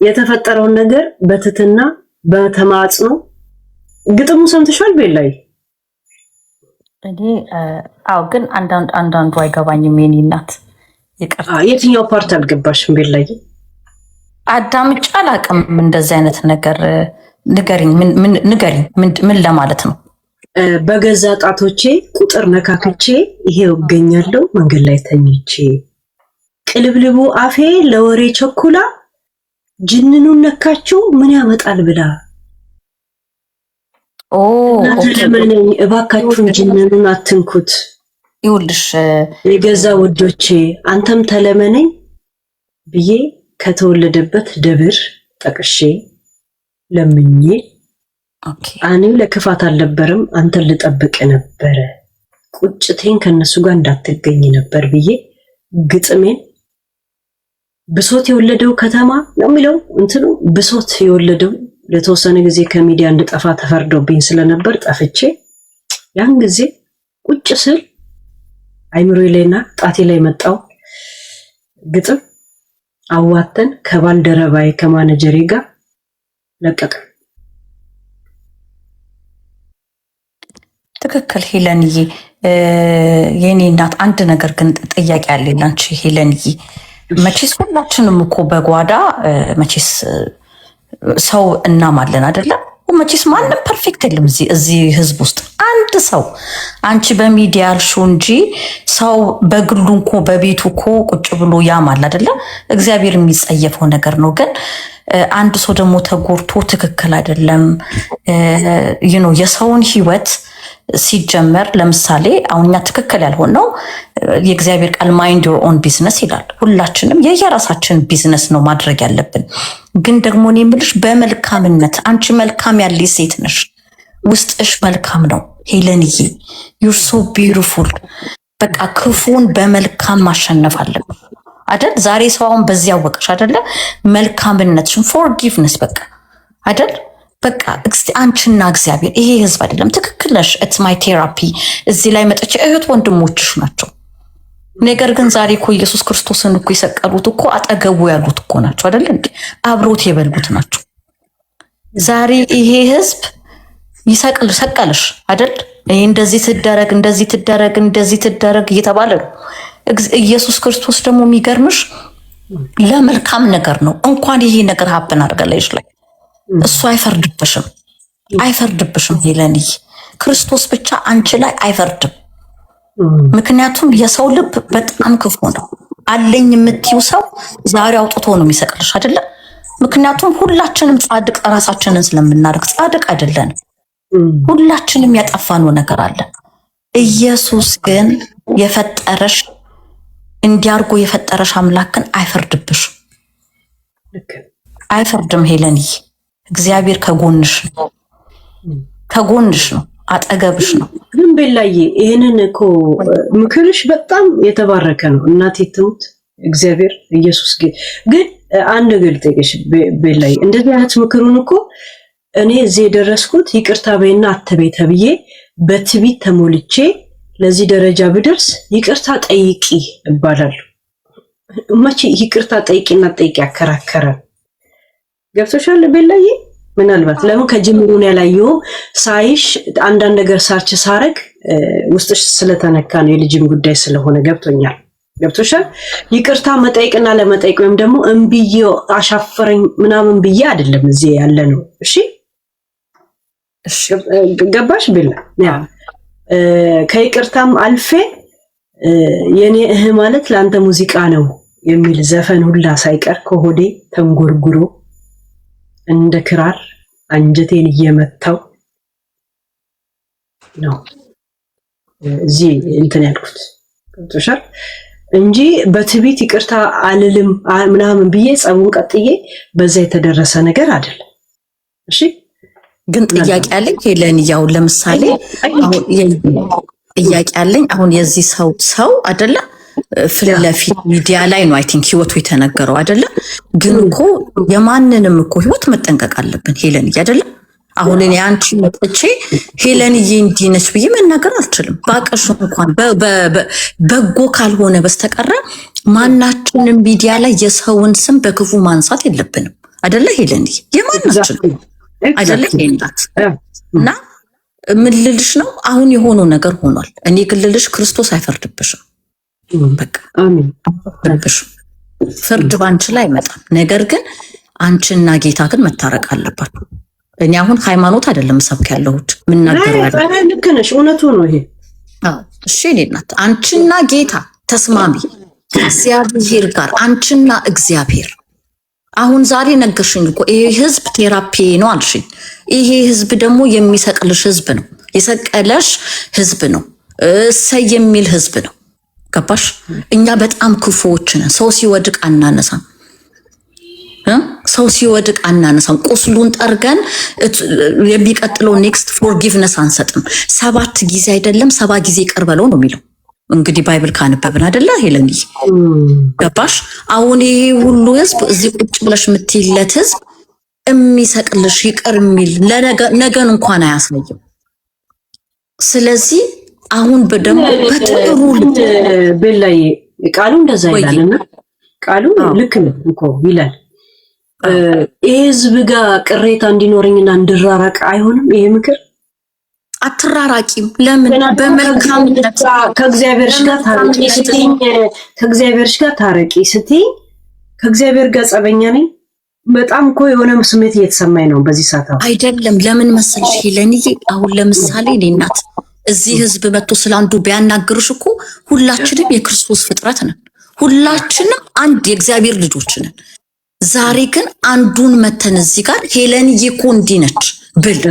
የተፈጠረውን ነገር በትትና በተማጽኖ ግጥሙ ሰምተሻል ቤላይ? እኔ ግን አንዳንዱ አይገባኝም። የኔ እናት ይቅርታ። የትኛው ፓርት አልገባሽም ቤላይ? አዳምጬ አላውቅም እንደዚህ አይነት ነገር። ንገሪኝ፣ ምን ለማለት ነው? በገዛ ጣቶቼ ቁጥር ነካክቼ ይሄው እገኛለሁ መንገድ ላይ ተኝቼ፣ ቅልብልቡ አፌ ለወሬ ቸኩላ፣ ጅንኑን ነካችው ምን ያመጣል ብላ። ለመነኝ እባካችሁን ጅንኑን አትንኩት። ይኸውልሽ የገዛ ውዶቼ አንተም ተለመነኝ ብዬ ከተወለደበት ደብር ጠቅሼ ለምኜ፣ እኔም ለክፋት አልነበረም አንተን ልጠብቅ ነበረ፣ ቁጭቴን ከነሱ ጋር እንዳትገኝ ነበር ብዬ ግጥሜን ብሶት የወለደው ከተማ ነው የሚለው እንትኑ ብሶት የወለደው ለተወሰነ ጊዜ ከሚዲያ እንድጠፋ ተፈርዶብኝ ስለነበር ጠፍቼ ያን ጊዜ ቁጭ ስል አይምሮዬ ላይና ጣቴ ላይ መጣው ግጥም አዋተን ከባልደረባዬ ከማኔጀሬ ጋር ለቀቀ። ትክክል ሄለንዬ፣ የኔ እናት አንድ ነገር ግን ጥያቄ አለኝ አንቺ ሄለንዬ። መቼስ ሁላችንም እኮ በጓዳ መቼስ ሰው እናማለን አይደለም? መቼስ ማንም ፐርፌክት የለም እዚህ ህዝብ ውስጥ አንድ ሰው። አንቺ በሚዲያ ያልሽው እንጂ ሰው በግሉ እኮ በቤቱ እኮ ቁጭ ብሎ ያማል አይደለም? እግዚአብሔር የሚጸየፈው ነገር ነው። ግን አንድ ሰው ደግሞ ተጎድቶ ትክክል አይደለም። የሰውን ህይወት ሲጀመር ለምሳሌ አሁን እኛ ትክክል ያልሆነው የእግዚአብሔር ቃል ማይንድ ዮር ኦን ቢዝነስ ይላል። ሁላችንም የየራሳችን ቢዝነስ ነው ማድረግ ያለብን። ግን ደግሞ እኔ የምልሽ በመልካምነት አንቺ መልካም ያለሽ ሴት ነሽ፣ ውስጥሽ መልካም ነው ሄለንዬ። ዩር ሶ ቢዩቲፉል። በቃ ክፉን በመልካም ማሸነፍ አለብን አይደል? ዛሬ ሰው አሁን በዚህ ያወቀሽ አይደለ? መልካምነትሽን ፎርጊቭነስ በቃ አይደል? በቃ አንቺና እግዚአብሔር ይሄ ህዝብ አይደለም። ትክክል ነሽ። ኢትስ ማይ ቴራፒ። እዚህ ላይ መጥቼ እህት ወንድሞችሽ ናቸው። ነገር ግን ዛሬ እኮ ኢየሱስ ክርስቶስን እኮ የሰቀሉት እኮ አጠገቡ ያሉት እኮ ናቸው አይደል እንዴ? አብሮት የበሉት ናቸው። ዛሬ ይሄ ህዝብ ሰቀልሽ አይደል? ይሄ እንደዚህ ትደረግ እየተባለ ነው። ኢየሱስ ክርስቶስ ደግሞ የሚገርምሽ ለመልካም ነገር ነው። እንኳን ይሄ ነገር ሀብን አድርገላይሽ ላይ እሱ አይፈርድብሽም ሄለንዬ። ክርስቶስ ብቻ አንቺ ላይ አይፈርድም። ምክንያቱም የሰው ልብ በጣም ክፉ ነው። አለኝ የምትይው ሰው ዛሬ አውጥቶ ነው የሚሰቅልሽ አይደለም? ምክንያቱም ሁላችንም ጻድቅ ራሳችንን ስለምናደርግ ጻድቅ አይደለንም። ሁላችንም ያጠፋነው ነገር አለ። ኢየሱስ ግን የፈጠረሽ እንዲያርጎ የፈጠረሽ አምላክን አይፈርድብሽም፣ አይፈርድም ሄለንዬ። እግዚአብሔር ከጎንሽ ነው፣ አጠገብሽ ነው። ግን ቤላዬ ይሄንን እኮ ምክርሽ በጣም የተባረከ ነው። እናቴ ትሙት እግዚአብሔር ኢየሱስ ግን አንድ ነገር ልጠይቅሽ ቤላዬ፣ እንደዚህ አይነት ምክሩን እኮ እኔ እዚህ የደረስኩት ይቅርታ በይና አትበይ ተብዬ በትቢት ተሞልቼ ለዚህ ደረጃ ብደርስ ይቅርታ ጠይቂ እባላለሁ። መቼ ይቅርታ ጠይቂና ጠይቂ ያከራከራል? ገብቶሻል ቤላዬ? ምናልባት ለምን ከጅምሩን ያላየው ሳይሽ አንዳንድ ነገር ሳርች ሳረግ ውስጥሽ ስለተነካ ነው፣ የልጅም ጉዳይ ስለሆነ ገብቶኛል። ገብቶሻል? ይቅርታ መጠይቅና ለመጠይቅ ወይም ደግሞ እምብዬው አሻፈረኝ ምናምን ብዬ አይደለም እዚህ ያለ ነው። እሺ ገባሽ ቤላ? ያ ከይቅርታም አልፌ የኔ ማለት ለአንተ ሙዚቃ ነው የሚል ዘፈን ሁላ ሳይቀር ከሆዴ ተንጎርጉሮ እንደ ክራር አንጀቴን እየመታው ነው እዚህ እንትን ያልኩት ገብቶሻል እንጂ በትቢት ይቅርታ አልልም ምናምን ብዬ ጸቡን ቀጥዬ በዛ የተደረሰ ነገር አይደለም። እሺ ግን ጥያቄ አለኝ ሄለን፣ ያው ለምሳሌ አሁን ጥያቄ አለኝ። አሁን የዚህ ሰው አይደለ ፊት ለፊት ሚዲያ ላይ ነው አይ ቲንክ ህይወቱ የተነገረው አይደለ? ግን እኮ የማንንም እኮ ህይወት መጠንቀቅ አለብን ሄለን አይደለ? አሁን እኔ አንቺ መጥቼ ሄለንዬ እንዲህ ነች ብዬ መናገር አልችልም። ባቀሽ እንኳን በጎ ካልሆነ በስተቀረ ማናችንም ሚዲያ ላይ የሰውን ስም በክፉ ማንሳት የለብንም አይደለ ሄለን? የማናችን አይደለ ሄላት? እና ምን ልልሽ ነው አሁን የሆነው ነገር ሆኗል። እኔ ግን ልልሽ ክርስቶስ አይፈርድብሽም። በቃ አሜን። ፍርድ ባንቺ ላይ አይመጣም። ነገር ግን አንቺና ጌታ ግን መታረቅ አለባችሁ። እኔ አሁን ሃይማኖት አይደለም ሰብክ ያለሁት ምናገረው አይደለም። ልክ ነሽ፣ እውነቱ ነው ይሄ። እሺ እኔ እናት አንቺና ጌታ ተስማሚ ከእግዚአብሔር ጋር አንቺና እግዚአብሔር። አሁን ዛሬ ነገርሽኝ እኮ ይሄ ህዝብ ቴራፒ ነው አልሽኝ። ይሄ ህዝብ ደግሞ የሚሰቅልሽ ህዝብ ነው፣ የሰቀለሽ ህዝብ ነው፣ እሰይ የሚል ህዝብ ነው። ገባሽ? እኛ በጣም ክፉዎች ነን። ሰው ሲወድቅ አናነሳም፣ ሰው ሲወድቅ አናነሳም። ቁስሉን ጠርገን የሚቀጥለው ኔክስት ፎርጊቭነስ አንሰጥም። 7 ጊዜ አይደለም 70 ጊዜ ይቅር በለው ነው የሚለው። እንግዲህ ባይብል ካነበብን አይደለ ሄለን? ገባሽ? አሁን ይሄ ሁሉ ህዝብ እዚህ ቁጭ ብለሽ የምትይለት ህዝብ የሚሰቅልሽ ይቅር የሚል ነገን እንኳን አያሳይም። ስለዚህ አሁን በደሞ በጥሩ በላይ ቃሉ እንደዛ ይላልና ቃሉ ልክ ነው እኮ ይላል። ይሄ ህዝብ ጋር ቅሬታ እንዲኖርኝና እንድራራቅ አይሆንም ይሄ ምክር። አትራራቂም። ለምን? በመልካምነት ከእግዚአብሔርሽ ጋር ታረቂ ስትይኝ፣ ከእግዚአብሔርሽ ጋር ታረቂ ስትይኝ፣ ከእግዚአብሔር ጋር ጸበኛ ነኝ። በጣም እኮ የሆነ ስሜት እየተሰማኝ ነው በዚህ ሰዓት። አይደለም ለምን መሰልሽ ሄለንዬ፣ አሁን ለምሳሌ እኔ እናት እዚህ ህዝብ መጥቶ ስላንዱ ቢያናግርሽ እኮ ሁላችንም የክርስቶስ ፍጥረት ነን። ሁላችንም አንድ የእግዚአብሔር ልጆች ነን። ዛሬ ግን አንዱን መተን እዚህ ጋር ሄለንዬ እኮ እንዲህ ነች ብል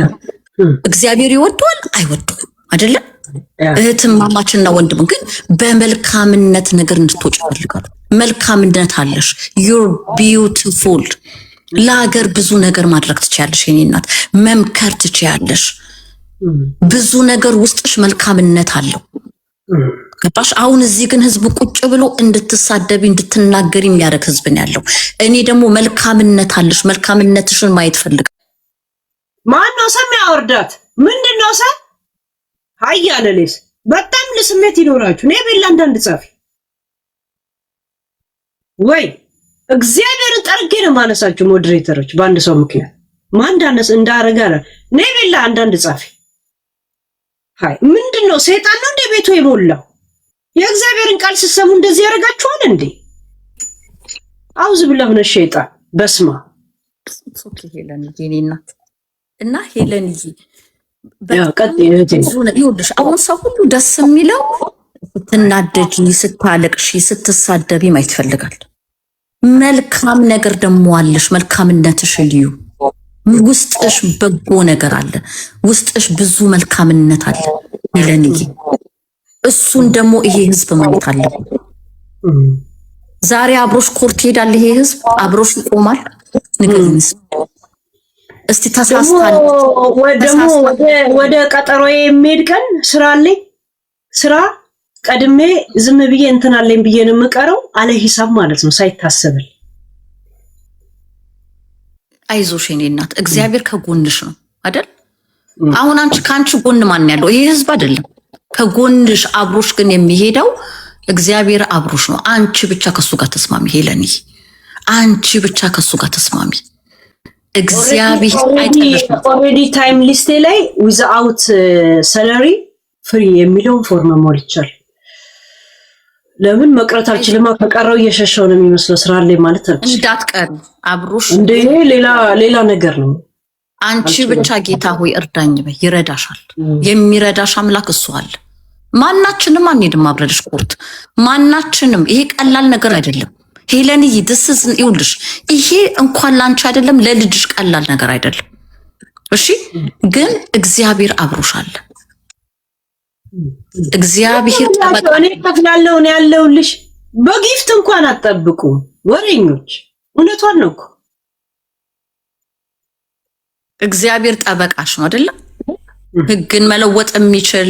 እግዚአብሔር ይወደዋል አይወደውም? አይደለም እህትማማችንና ወንድም ግን በመልካምነት ነገር እንድትወጪ ይፈልጋሉ። መልካምነት አለሽ። ዩር ቢዩቲፉል። ለሀገር ብዙ ነገር ማድረግ ትችያለሽ። የኔ እናት መምከር ትችያለሽ። ብዙ ነገር ውስጥሽ መልካምነት አለው። ገባሽ? አሁን እዚህ ግን ህዝብ ቁጭ ብሎ እንድትሳደቢ እንድትናገሪ የሚያደርግ ህዝብ ነው ያለው። እኔ ደግሞ መልካምነት አለሽ፣ መልካምነትሽን ማየት ፈልጋለሁ። ማነው ሰው ያወርዳት? ምንድነው ሰው ሀያለሌስ በጣም ለስሜት ይኖራችሁ። እኔ ቤላ አንዳንድ ጻፊ ወይ እግዚአብሔርን ጠርጌ ነው ማነሳችሁ ሞዴሬተሮች በአንድ ሰው ምክንያት ማን እንዳነስ እንዳረጋለ እኔ ቤላ አንዳንድ ጻፊ ሃይ ምንድነው? ሰይጣን ነው እንደ ቤቱ የሞላው? የእግዚአብሔርን ቃል ሲሰሙ እንደዚህ ያረጋችኋል እንዴ? አውዝ ብለህ ነው ሸይጣን በስማ ኦኬ ሄለን የኔ እናት እና ሄለንዬ ይኸውልሽ አሁን ሰው ሁሉ ደስ የሚለው ስትናደጂ፣ ስታለቅሺ፣ ስትሳደቢ ማየት ይፈልጋል። መልካም ነገር ደግሞ አለሽ። መልካምነትሽ ልዩ ውስጥሽ በጎ ነገር አለ። ውስጥሽ ብዙ መልካምነት አለ ሄለንዬ። እሱን ደግሞ ይሄ ህዝብ ማየት አለበት። ዛሬ አብሮሽ ኮርት ይሄዳል። ይሄ ህዝብ አብሮሽ ይቆማል። ንገሪኝ እስቲ ተሳስታለች ደግሞ ወደ ቀጠሮ የሚሄድ ቀን ስራ አለኝ። ስራ ቀድሜ ዝም ብዬ እንትን አለኝ ብዬ ነው የምቀረው። አለ ሂሳብ ማለት ነው ሳይታሰብል። አይዞሽ የኔ እናት እግዚአብሔር ከጎንሽ ነው አይደል? አሁን አንቺ ካንቺ ጎን ማን ያለው? ይሄ ህዝብ አይደለም ከጎንሽ። አብሮሽ ግን የሚሄደው እግዚአብሔር አብሮሽ ነው። አንቺ ብቻ ከሱ ጋር ተስማሚ ሄለኒ። አንቺ ብቻ ከሱ ጋር ተስማሚ። እግዚአብሔር አይጠልሽም። ኦልሬዲ ታይም ሊስቴ ላይ ዊዝአውት ሰለሪ ፍሪ የሚለውን ፎርም ሞልቻለሁ። ለምን መቅረት አልችልም? ከቀረው እየሸሸው ነው የሚመስለው ስራ ላይ ማለት አልችልም። እንዳትቀር አብሮሽ እንደ ሌላ ነገር ነው። አንቺ ብቻ ጌታ ሆይ እርዳኝ በይ፣ ይረዳሻል። የሚረዳሽ አምላክ እሱ አለ። ማናችንም አንሄድም አብረልሽ ኮርት፣ ማናችንም። ይሄ ቀላል ነገር አይደለም ሄለንዬ። ድስዝ ይውልሽ፣ ይሄ እንኳን ላንቺ አይደለም ለልጅሽ ቀላል ነገር አይደለም። እሺ፣ ግን እግዚአብሔር አብሮሽ አለ። እግዚአብሔር እኔ ከፍላለሁ ነው ያለውልሽ። በጊፍት እንኳን አትጠብቁ ወሬኞች። እውነቷን ነው እኮ እግዚአብሔር ጠበቃሽ ነው አይደለም? ህግን መለወጥ የሚችል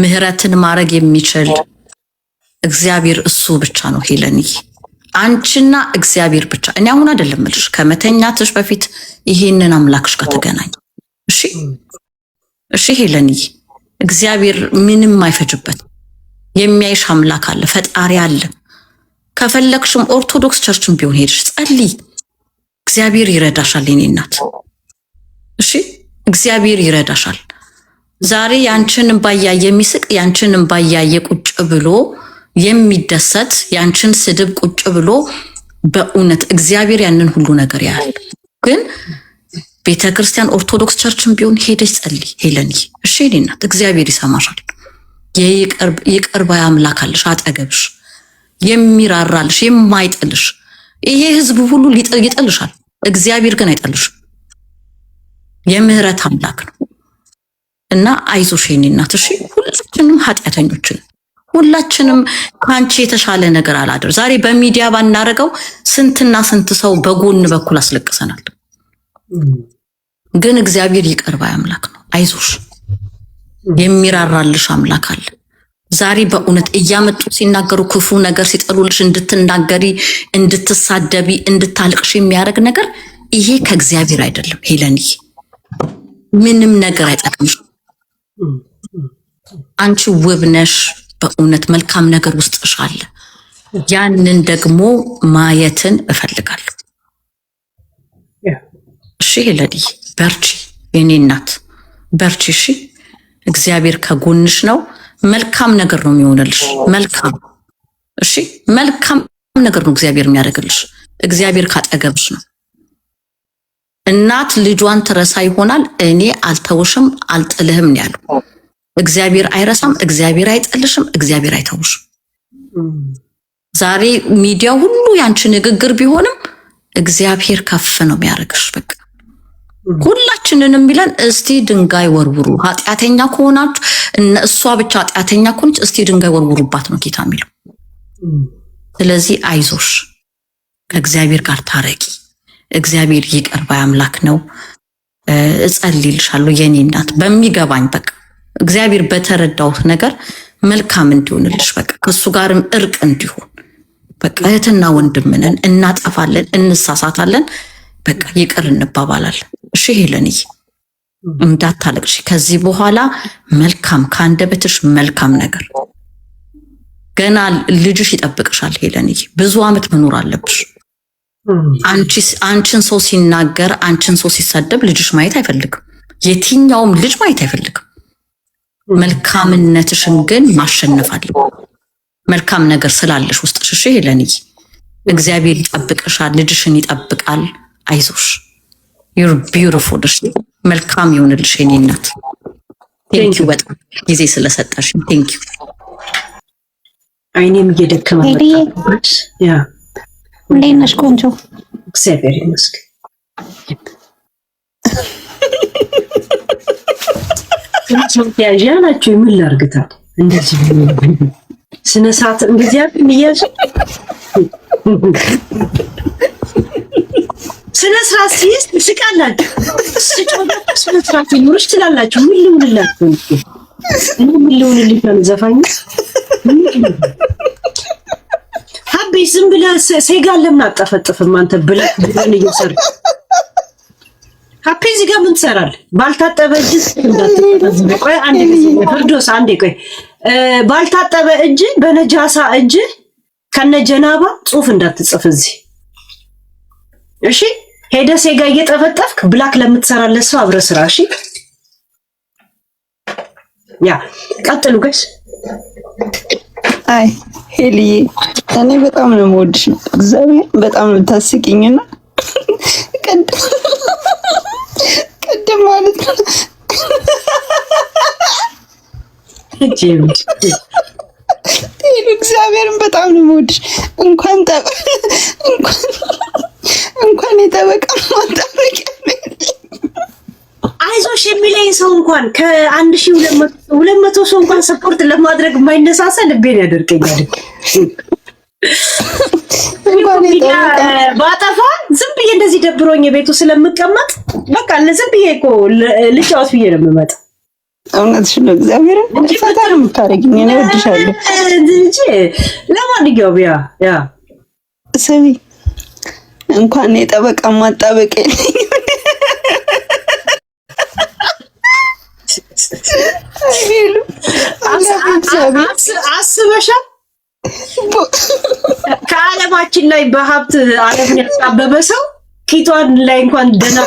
ምህረትን ማድረግ የሚችል እግዚአብሔር እሱ ብቻ ነው ሄለንዬ። አንቺና እግዚአብሔር ብቻ። እኔ አሁን አይደለም እልሽ ከመተኛትሽ በፊት ይሄንን አምላክሽ ጋር ተገናኝ። እሺ እሺ ሄለንዬ፣ እግዚአብሔር ምንም አይፈጅበት። የሚያይሽ አምላክ አለ፣ ፈጣሪ አለ። ከፈለግሽም ኦርቶዶክስ ቸርችን ቢሆን ሄድሽ ጸልይ። እግዚአብሔር ይረዳሻል የኔ እናት። እሺ እግዚአብሔር ይረዳሻል። ዛሬ ያንቺን እንባ እያየ የሚስቅ ያንቺን እንባ እያየ ቁጭ ብሎ የሚደሰት ያንቺን ስድብ ቁጭ ብሎ በእውነት እግዚአብሔር ያንን ሁሉ ነገር ያያል። ግን ቤተክርስቲያን ኦርቶዶክስ ቸርችን ቢሆን ሄደሽ ጸልይ ሄለኒ። እሺ የኔ እናት እግዚአብሔር ይሰማሻል። ይቅር ባይ አምላክ አለሽ አጠገብሽ፣ የሚራራልሽ የማይጥልሽ። ይሄ ህዝብ ሁሉ ይጥልሻል፣ እግዚአብሔር ግን አይጥልሽም። የምህረት አምላክ ነው እና አይዞሽ የኔ እናት። እሺ ሁላችንም ኃጢአተኞችን ሁላችንም ከአንቺ የተሻለ ነገር አላደር። ዛሬ በሚዲያ ባናረገው ስንትና ስንት ሰው በጎን በኩል አስለቅሰናል። ግን እግዚአብሔር ይቅር ባይ አምላክ ነው። አይዞሽ የሚራራልሽ አምላክ አለ። ዛሬ በእውነት እያመጡ ሲናገሩ ክፉ ነገር ሲጠሉልሽ እንድትናገሪ፣ እንድትሳደቢ፣ እንድታልቅሽ የሚያደርግ ነገር ይሄ ከእግዚአብሔር አይደለም ሄለኒ። ምንም ነገር አይጠቅምሽ። አንቺ ውብ ነሽ፣ በእውነት መልካም ነገር ውስጥሽ አለ። ያንን ደግሞ ማየትን እፈልጋለሁ። እሺ ሄለኒ በርቺ የኔ እናት በርቺ። እሺ እግዚአብሔር ከጎንሽ ነው። መልካም ነገር ነው የሚሆንልሽ። መልካም እሺ መልካም ነገር ነው እግዚአብሔር የሚያደርግልሽ። እግዚአብሔር ካጠገብሽ ነው። እናት ልጇን ትረሳ ይሆናል፣ እኔ አልተውሽም አልጥልህም ነው ያለው። እግዚአብሔር አይረሳም፣ እግዚአብሔር አይጥልሽም፣ እግዚአብሔር አይተውሽም። ዛሬ ሚዲያ ሁሉ ያንቺ ንግግር ቢሆንም እግዚአብሔር ከፍ ነው የሚያደርግሽ። በቃ ሁላችንንም የሚለን እስቲ ድንጋይ ወርውሩ፣ ኃጢአተኛ ከሆናችሁ እሷ ብቻ ኃጢአተኛ ከሆነች እስቲ ድንጋይ ወርውሩባት ነው ጌታ የሚለው። ስለዚህ አይዞሽ፣ ከእግዚአብሔር ጋር ታረቂ። እግዚአብሔር ይቅር ባይ አምላክ ነው። እጸልይልሻለሁ የኔ እናት በሚገባኝ በቃ እግዚአብሔር በተረዳውት ነገር መልካም እንዲሆንልሽ በቃ ከሱ ጋርም እርቅ እንዲሆን በቃ እህትና ወንድም ነን፣ እናጠፋለን፣ እንሳሳታለን፣ በቃ ይቅር እንባባላለን። እሺ ሄለኒ እንዳታለቅሽ። ከዚህ በኋላ መልካም ከአንደበትሽ መልካም ነገር ገና ልጅሽ ይጠብቅሻል ሄለኒ። ብዙ ዓመት መኖር አለብሽ። አንቺን ሰው ሲናገር አንቺን ሰው ሲሳደብ ልጅሽ ማየት አይፈልግም። የትኛውም ልጅ ማየት አይፈልግም። መልካምነትሽን ግን ማሸነፍ አለብሽ። መልካም ነገር ስላለሽ ውስጥሽ። እሺ ሄለኒ እግዚአብሔር ይጠብቅሻል፣ ልጅሽን ይጠብቃል። አይዞሽ ዩር ቢዩቲፉል። እሺ መልካም ይሁንልሽ የኔ እናት። ቴንክ ዩ በጣም ጊዜ ስለሰጠሽ ቴንክ ዩ። አይኔም እየደከመ መጣች። ያ እንዴት ነሽ ቆንጆ? እግዚአብሔር ይመስገን። ያዣ ናቸው ምን ላርግታል እንደዚህ ስነ ሰዓት እንደዚህ ያያሽ ስነ ስርዓት ሲይዝ ትስቃላችሁ። ስነ ስርዓት ይኖርሽ ትላላችሁ። ምን ልሁንላችሁ? ምን ልሁንልሽ ነው ዘፋኝ ሀቢ ዝም ብለህ ሴጋ ለምን አጠፈጥፍም አንተ ብለህ እየሰራ ሀፒ እዚህ ጋር ምን ትሰራለህ? ባልታጠበ እጅ ቆይ አንዴ ፍርዶስ አንዴ ቆይ ባልታጠበ እጅ በነጃሳ እጅ ከነጀናባ ጽሁፍ እንዳትጽፍ እዚህ እሺ። ሄደ ሴጋ እየጠፈጠፍክ ብላክ ለምትሰራለት ሰው አብረህ ስራ እሺ። ያ ቀጥሉ ጋይስ። አይ ሄልዬ እኔ በጣም ነው የምወድሽ፣ እግዚአብሔር በጣም ነው የምታስቂኝና ቀደም ማለት ነው እግዚአብሔርን በጣም ነው የምወድሽ። እንኳን የጠበቃ ማጣበቅ አይዞሽ የሚለኝ ሰው እንኳን ከ1200 ሰው እንኳን ሰፖርት ለማድረግ የማይነሳሳ ልቤን ያደርቀኛል። ባጠፋ ዝም ብዬ እንደዚህ ደብሮኝ ቤቱ ስለምቀመጥ በቃ ለዝም ብዬ እኮ ልጫወት ብዬ ነው የምመጣ። እውነትሽ ነው። እግዚአብሔርን ፈታ ነው የምታረጊኝ። እኔ እወድሻለሁ እንጂ ለማንኛውም ያ ስሚ እንኳን የጠበቃ ማጣበቅ አስበሻል? ከዓለማችን ላይ በሀብት ዓለምን ያሳበበ ሰው ቂጧን ላይ እንኳን ደና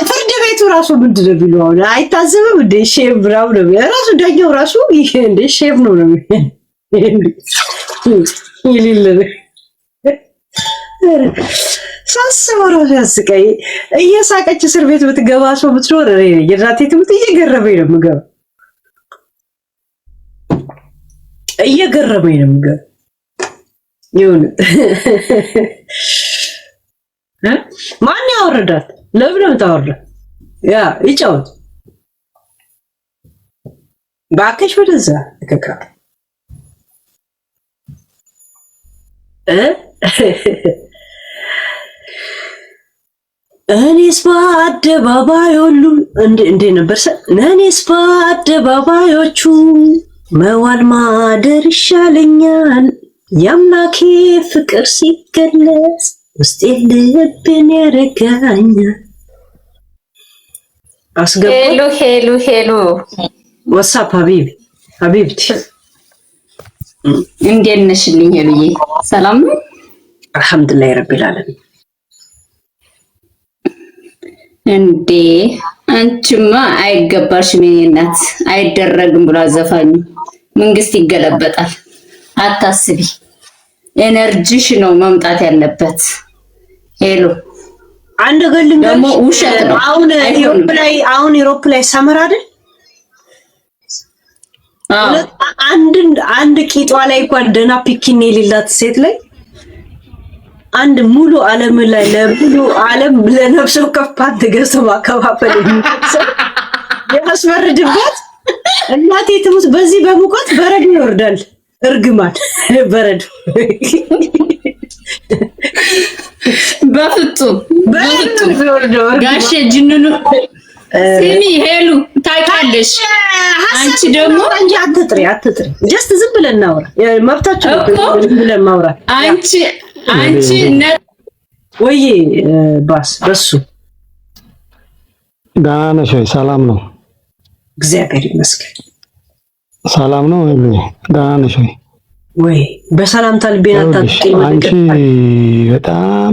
ፍርድ ቤቱ ራሱ ምንድን ነው ቢሉ አሁን አይታዘብም እንደ ሼፍ ብራው ነው ራሱ ዳኛው ራሱ ይሄ እንደ ሼፍ ነው ይልል ሳስበው ራሱ ያስቀኝ። እየሳቀች እስር ቤት ብትገባ ሰው ብትኖር የራቴ ትምህርት እየገረመኝ ነው የምገባው ይሁን ማን ያወረዳት? ለምን ታወረደ? ያ ይጫወት ባከሽ ወደዛ ከካ እኔስ በአደባባይ ሁሉ እንዴ ነበር እኔስ በአደባባዮቹ መዋል ማደር ይሻለኛል የአምላኬ ፍቅር ሲገለጽ ውስጤ ልብን ያረጋኛል። አስገባ ሄሎ ዋትስአፕ ሀቢብቲ እንዴት ነሽልኝ? ሄሉዬ ሰላም ነው? አልሐምዱሊላህ ረቢል ዓለሚን። እንዴ አንቺማ አይገባሽም የኔ እናት፣ አይደረግም ብሎ አዘፋኙ መንግስት ይገለበጣል። አታስቢ፣ ኤነርጂሽ ነው መምጣት ያለበት። ሄሎ አንድ ገልኝ ደግሞ ውሸት ነው። አሁን ዩሮፕ ላይ ሰመር አይደል? አንድ ቂጧ ላይ እንኳን ደህና ፒኪን የሌላት ሴት ላይ አንድ ሙሉ ዓለም ላይ ለሙሉ ዓለም ለነፍሰው ከፋት ገዝቶ ማከፋፈል ያስፈርድባት። እናቴ ትሙት በዚህ በሙቀት በረዶ ይወርዳል። እርግማን በረዶ በፍጹም ጋሼ ጅንኑ ስሚ ሄሉ ታውቂያለሽ። አንቺ ደግሞ እንጂ አትጥሪ ጀስት ዝም ብለን እናውራ። መብታችሁ ዝም ብለን ማውራት። አንቺ ወይ ባስ በሱ ደህና ነሽ ወይ? ሰላም ነው? እግዚአብሔር ይመስገን ሰላም ነው። ደህና ነሽ ወይ? በሰላምታ ልቤና ታጥቂኝ። አንቺ በጣም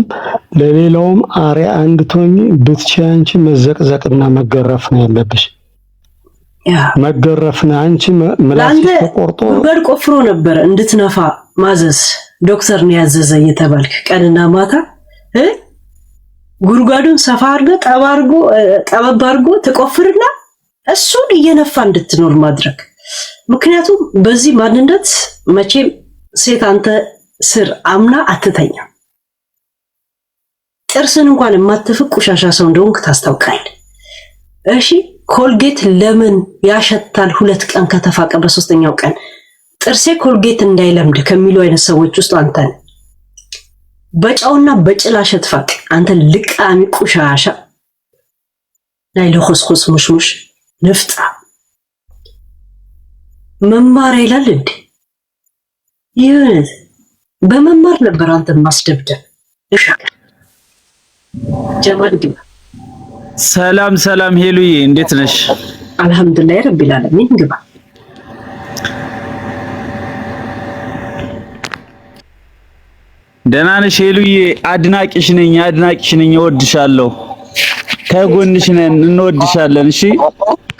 ለሌላውም አሪያ እንድትሆኚ ብትችይ አንቺ መዘቅዘቅና መገረፍ ነው ያለብሽ። መገረፍ ነው። አንቺ ምላስ ተቆርጦ ጉድጓድ ቆፍሮ ነበር እንድትነፋ ማዘዝ ዶክተር ነው ያዘዘ እየተባልክ ቀንና ማታ ጉድጓዱን ሰፋ አድርገህ ጠበብ አድርጎ ተቆፍርና እሱን እየነፋ እንድትኖር ማድረግ። ምክንያቱም በዚህ ማንነት መቼም ሴት አንተ ስር አምና አትተኛም። ጥርስን እንኳን የማትፍቅ ቆሻሻ ሰው እንደሆንክ ታስታውቃለህ። እሺ ኮልጌት ለምን ያሸታል? 2 ቀን ከተፋቀ በ3ኛው ቀን ጥርሴ ኮልጌት እንዳይለምድ ከሚሉ አይነት ሰዎች ውስጥ አንተ ነህ። በጫውና በጭላሸት ፋቅ አንተ ልቃሚ ቆሻሻ ላይ ለኾስኮስ ሙሽሙሽ ንፍጣ መማር ይላል እንዴ? ይሁን በመማር ነበር አንተ ማስደብደብ። እሺ ጀማል ግባ። ሰላም ሄሉዬ እንዴት ነሽ? አልሐምዱሊላህ ረቢል ዓለሚን። ግባ። ደህና ነሽ ሄሉዬ? አድናቂሽ ነኝ እወድሻለሁ። ከጎንሽ ነን፣ እንወድሻለን። እሺ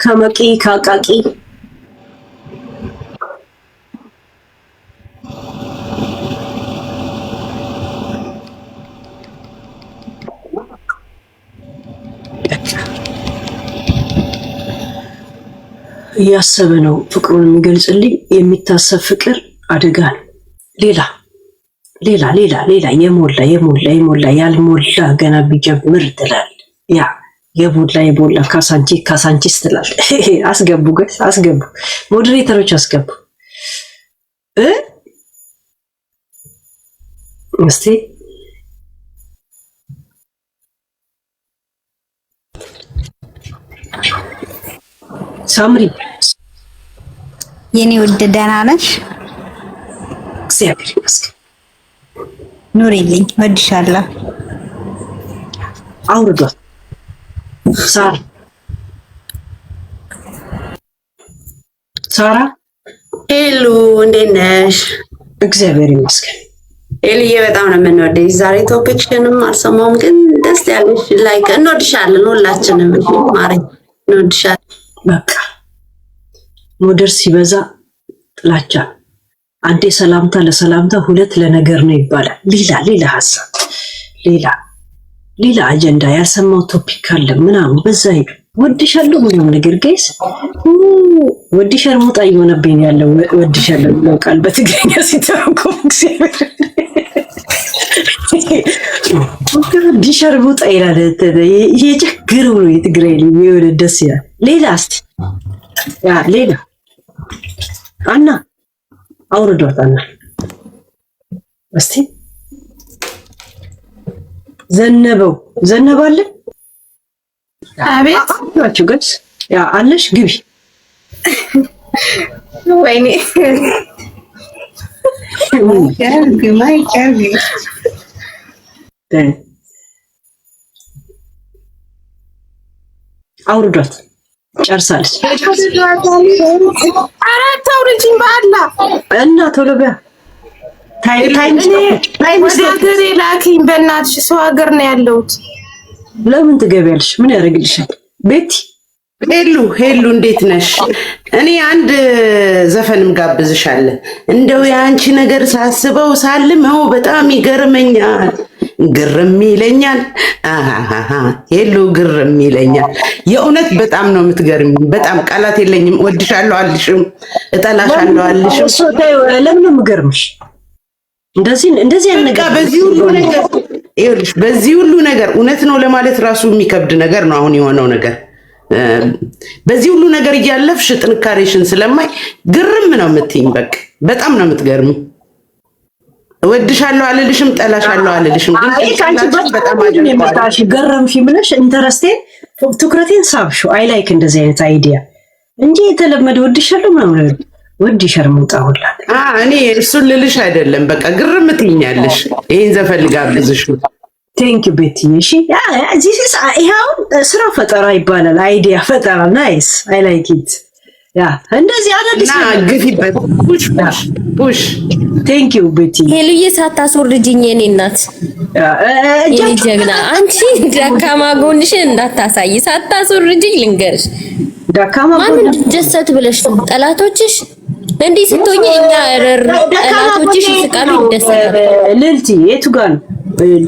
ከመቂ ካቃቂ እያሰበ ነው ፍቅሩን የሚገልጽልኝ። የሚታሰብ ፍቅር አደጋ ነው። ሌላ የሞላ ያልሞላ ገና ቢጀምር ትላል። ያ የሞላ ካሳንቺስ ትላል። አስገቡ ገስ አስገቡ፣ ሞዴሬተሮች አስገቡ እስቲ። ሳምሪ የኔ ውድ ደህና ነሽ? እግዚአብሔር ይመስገን። ኑሪልኝ፣ ወድሻለሁ። አውርዷት ሳራ ሄሎ እንዴት ነሽ? እግዚአብሔር ይመስገን። ኤልዬ በጣም ነው የምንወደው። ዛሬ ቶፒክሽንም አልሰማሁም፣ ግን ደስ ያለሽ ላይክ እንወድሻለን፣ ሁላችንም ማሪ እንወድሻለን። በቃ ሞደር ሲበዛ ጥላቻ፣ አንዴ ሰላምታ ለሰላምታ ሁለት ለነገር ነው ይባላል። ሌላ ሀሳብ ሌላ አጀንዳ ያልሰማው ቶፒክ አለ ምናምን በዛ ሄዱ። ወድሻለሁ ምናምን ነገር ጋይስ ወድሻል ሞጣ እየሆነብኝ ያለው ወድሻለሁ ነው ቃል በትግርኛ ሲተረጎም ወድሻል ሞጣ ይላል። የቸገረው ነው የትግራይ ልጅ የሆነ ደስ ይላል። ሌላ እስቲ ሌላ አና አውርዷት አና እስቲ ዘነባለ አቤት ናችሁ ገስ አለሽ ግቢ ወይኔ አውርዷት ጨርሳለች። አራት አውርጅኝ ባላ እና ቶሎ በያ ታይም ሀገሬ ላኪኝ በእናትሽ፣ ሰው ሀገር ነው ያለሁት። ለምን ትገቢያለሽ? ምን ያደርግልሻል? ቤቲ ሄሉ እንዴት ነሽ? እኔ አንድ ዘፈንም ጋብዝሻለሁ። እንደው የአንቺ ነገር ሳስበው ሳልመው በጣም ይገርመኛል፣ ግርም ይለኛል። ሄሉ ግርም ይለኛል። የእውነት በጣም ነው የምትገርሚኝ። በጣም ቃላት የለኝም። ወድሻለሁ አልሽም፣ እጠላሻለሁ አልሽም። ለምን ነው የምገርምሽ? እንደዚህ ነገር በዚህ ሁሉ ነገር እውነት ነው ለማለት ራሱ የሚከብድ ነገር ነው አሁን የሆነው ነገር። በዚህ ሁሉ ነገር እያለፍሽ ጥንካሬሽን ስለማይ ግርም ነው የምትይኝ። በቃ በጣም ነው የምትገርሚ። እወድሻለሁ አልልሽም፣ ጠላሻለሁ አልልሽም። ግን በጣም ገረምሽ ብለሽ ኢንተረስቴን ትኩረቴን ሳብሽው። አይ ላይክ እንደዚህ አይነት አይዲያ እንጂ የተለመደ ወድሻለሁ ምናምን ወዲ ሸርሙጣ ሁላ እኔ እሱን ልልሽ አይደለም። በቃ ግርም ትይኛለሽ። ይሄን ዘፈን ልጋብዝሽ። ቴንክ ዩ ቤቲ። እሺ ይሄው ስራ ፈጠራ ይባላል። አይዲያ ፈጠራ ናይስ። አይ ላይክ ኢት። እንደዚህ አዳዲስ ግፊበት። ፑሽ ቴንክ ዩ ቤቲ። ሄሉዬ ሳታስወርጅኝ የኔ እናት የኔ ጀግና፣ አንቺ ደካማ ጎንሽን እንዳታሳይ ሳታስወርጅኝ ልንገርሽ። ደካማ ጎን ደሰት ብለሽ ጠላቶችሽ እንዲህ ስትሆኚ እኛ ጠላቶችሽ ይስቃሉ ይደሰታሉ። ልልቲ የቱ ጋር ነው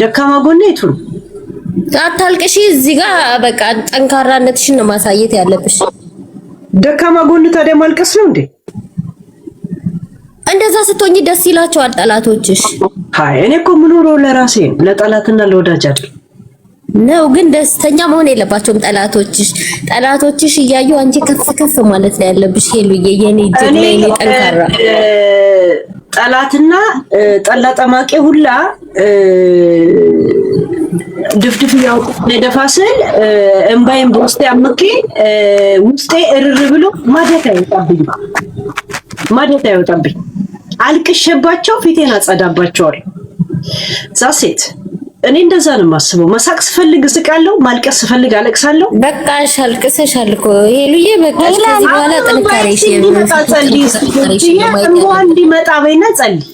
ደካማ ጎን? የቱ ነው? አታልቅሺ። እዚህ ጋር በቃ ጠንካራነትሽን ነው ማሳየት ያለብሽ። ደካማ ጎን ታዲያ ማልቀስ ነው እንዴ? እንደዛ ስትሆኚ ደስ ይላቸዋል ጠላቶችሽ። አይ እኔ እኮ የምኖረው ለራሴ ነው፣ ለጠላትና ለወዳጅ አይደል ነው። ግን ደስተኛ መሆን የለባቸውም ጠላቶችሽ እያዩ አንቺ ከፍ ማለት ነው ያለብሽ። ሄሉዬ የኔ ጀግና የኔ ጠንካራ ጠላትና ጠላ ጠማቄ ሁላ ድፍድፍ ያው ለደፋስል እምባይም በውስጤ አምቄ ውስጤ እርር ብሎ ማደታ ይወጣብኝ። አልቅሸባቸው ፊቴን አጸዳባቸዋለሁ። ዛሴት እኔ እንደዛ ነው የማስበው። መሳቅ ስፈልግ እስቃለሁ፣ ማልቀስ ስፈልግ አለቅሳለሁ። በቃ ሻልቅሰሻል እኮ ሄሉዬ። በቃ ከዚህ በኋላ ጥንካሬሽ እንዲመጣ በይና ጸልይ።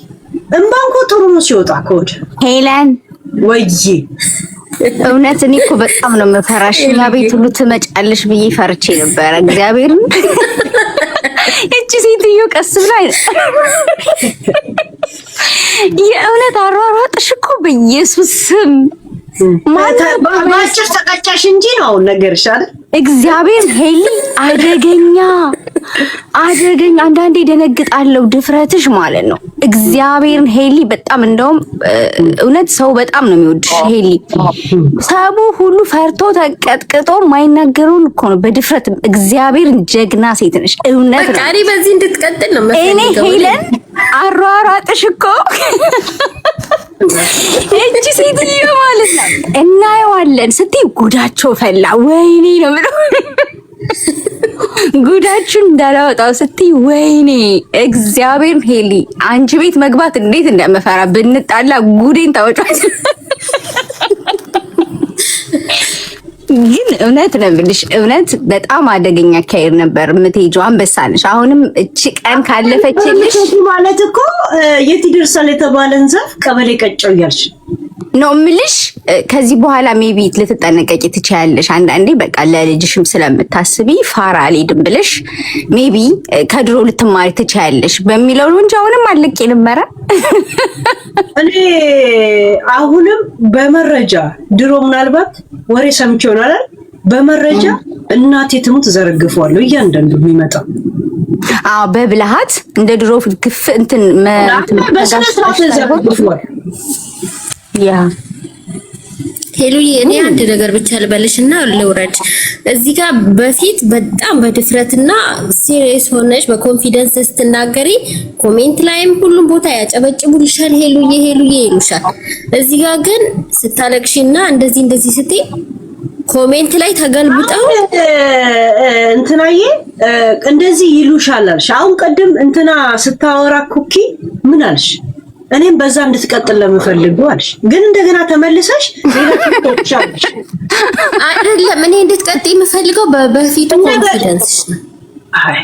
እንባ እኮ ጥሩ ነው ሲወጣ ከወደ ሄለን ወይዬ እውነት እኔ እኮ በጣም ነው የምፈራሽ። እኛ ቤት ሁሉ ትመጫለሽ ብዬ ፈርቼ ነበረ። እግዚአብሔርን እቺ ሴትዮ ቀስ ብላ የእውነት አሯሯጥሽ እኮ በኢየሱስ ስም ባጭር ተቀጫሽ እንጂ ነው ነገርሽ አይደል? እግዚአብሔር ሄሊ አደገኛ አንዳንዴ ደነግጣለሁ። ድፍረትሽ ማለት ነው። እግዚአብሔርን ሄሊ በጣም እንደውም እውነት ሰው በጣም ነው የሚወድሽ ሄሊ። ሰቡ ሁሉ ፈርቶ ተቀጥቅጦ ማይናገሩን እኮ ነው በድፍረት። እግዚአብሔርን ጀግና ሴት ነሽ። እውነት በቃ እኔ በዚህ እንድትቀጥል ነው እኔ ሄለን አሯሯጥሽ እኮ እቺ ሴትዮ ማለት ነው እናየዋለን ስትይ ጉዳቸው ፈላ። ወይኔ ነው ምለው ጉዳችን እንዳላወጣው ስትይ ወይኔ እግዚአብሔር ሄሊ አንቺ ቤት መግባት እንዴት እንደምፈራ ብንጣላ ጉዴን ታወጫለሽ። ግን እውነት ነው የምልሽ፣ እውነት በጣም አደገኛ አካሄድ ነበር የምትሄጂው። አንበሳ ነሽ። አሁንም እቺ ቀን ካለፈችልሽ ማለት እኮ የት ይደርሳል የተባለን ዛፍ ቀበሌ ቀጨው እያልሽ ነው የምልሽ። ከዚህ በኋላ ሜቢ ልትጠነቀቂ ትችያለሽ። አንዳንዴ በቃ ለልጅሽም ስለምታስቢ ፋራ አልሄድም ብለሽ ሜቢ ከድሮ ልትማሪ ትችያለሽ በሚለው ነው እንጂ አሁንም አለቅ ነበረ። እኔ አሁንም በመረጃ ድሮ ምናልባት ወሬ ሰምቼ ይሆናል፣ በመረጃ እናቴ ትሙት ዘረግፈዋለሁ እያንዳንዱ የሚመጣው በብልሃት እንደ ድሮ ግፍ እንትን በስነ ስርዓት ዘረግፈዋል። ያ ሄሉዬ እኔ አንድ ነገር ብቻ ልበልሽና ልውረድ። እዚህ ጋር በፊት በጣም በድፍረትና ሲሪየስ ሆነሽ በኮንፊደንስ ስትናገሪ ኮሜንት ላይም ሁሉም ቦታ ያጨበጭቡልሻል፣ ሄሉዬ ሄሉዬ ይሉሻል። እዚህ ጋር ግን ስታለቅሽና እንደዚህ ስትይ ኮሜንት ላይ ተገልብጠው እንትናዬ እንደዚህ ይሉሻል አልሽ። አሁን ቀደም እንትና ስታወራ ኩኪ ምን አልሽ? እኔም በዛ እንድትቀጥል ለምፈልገው አልሽ። ግን እንደገና ተመልሰሽ ሌላ ትቆጫለሽ። አይደለም እኔ እንድትቀጥይ የምፈልገው በፊቱ ኮንፊደንስሽ ነው። አይ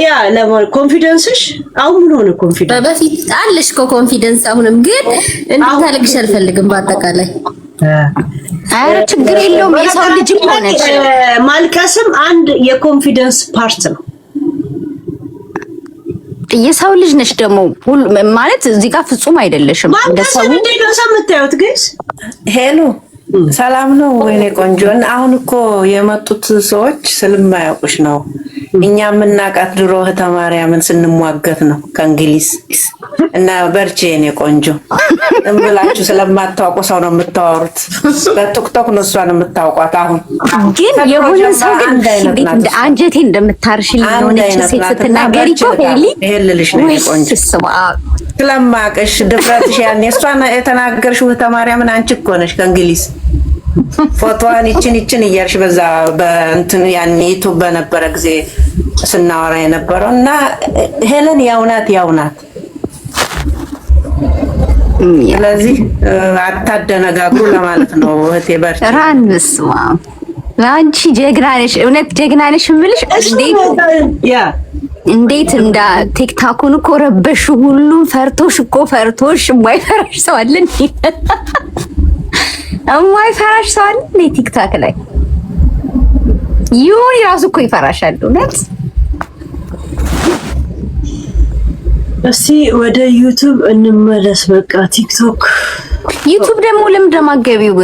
ያ ኮንፊደንስሽ አሁን ምን ሆነ? ኮንፊደንስ በፊት አለሽ እኮ ኮንፊደንስ፣ አሁንም ግን እንድታለቅሽ አልፈልግም። በአጠቃላይ አረ ችግር የለውም። የሰው ልጅ ሆነች ማልቀስም አንድ የኮንፊደንስ ፓርት ነው። የሰው ልጅ ነሽ ደግሞ ሁሉ ማለት እዚህ ጋር ፍጹም አይደለሽም። እንደሰው እንደው ሰምታዩት ግስ ሄሎ ሰላም ነው ወይኔ ቆንጆ። አሁን እኮ የመጡት ሰዎች ስለማያውቁሽ ነው። እኛ የምናውቃት ድሮ እህተ ማርያምን ስንሟገት ነው ከእንግሊዝ እና በርቺ የኔ ቆንጆ እንብላችሁ ስለማታውቁ ሰው ነው የምታወሩት። በቲክቶክ ነው እሷን የምታውቋት። አሁን ግን የሆነ ሰው ግን እንደ አንጀቴ እንደምታርሽልኝ የሆነች ሴት ስትናገሪ እኮ ሄሊ ይሄ ልልሽ ነው ቆንጆ ስለማውቅሽ ድፍረትሽ ያኔ እሷን የተናገርሽው እህተ ማርያምን አንቺ እኮ ነሽ ከእንግሊዝ ፎቶዋን ይችን እያልሽ በዛ በእንትን ያኔ ዩቲዩብ በነበረ ጊዜ ስናወራ የነበረው እና ሄለን ያውናት ስለዚህ አታደነጋግሩ ለማለት ነው እህቴ በርቺ። ራንስማ አንቺ ጀግና ነሽ፣ እውነት ጀግና ነሽ የምልሽ። እንዴት እንዳ ቲክታኩን እኮ ረበሽ፣ ሁሉም ፈርቶሽ የማይፈራሽ ሰው አለ እንዴ? የማይፈራሽ ሰው አለ እንዴ? ቲክታክ ላይ ይሁን ራሱ እኮ ይፈራሻል እውነት። እስቲ ወደ ዩቲዩብ እንመለስ። በቃ ቲክቶክ ዩቲዩብ ደግሞ ለምን ደማገቢው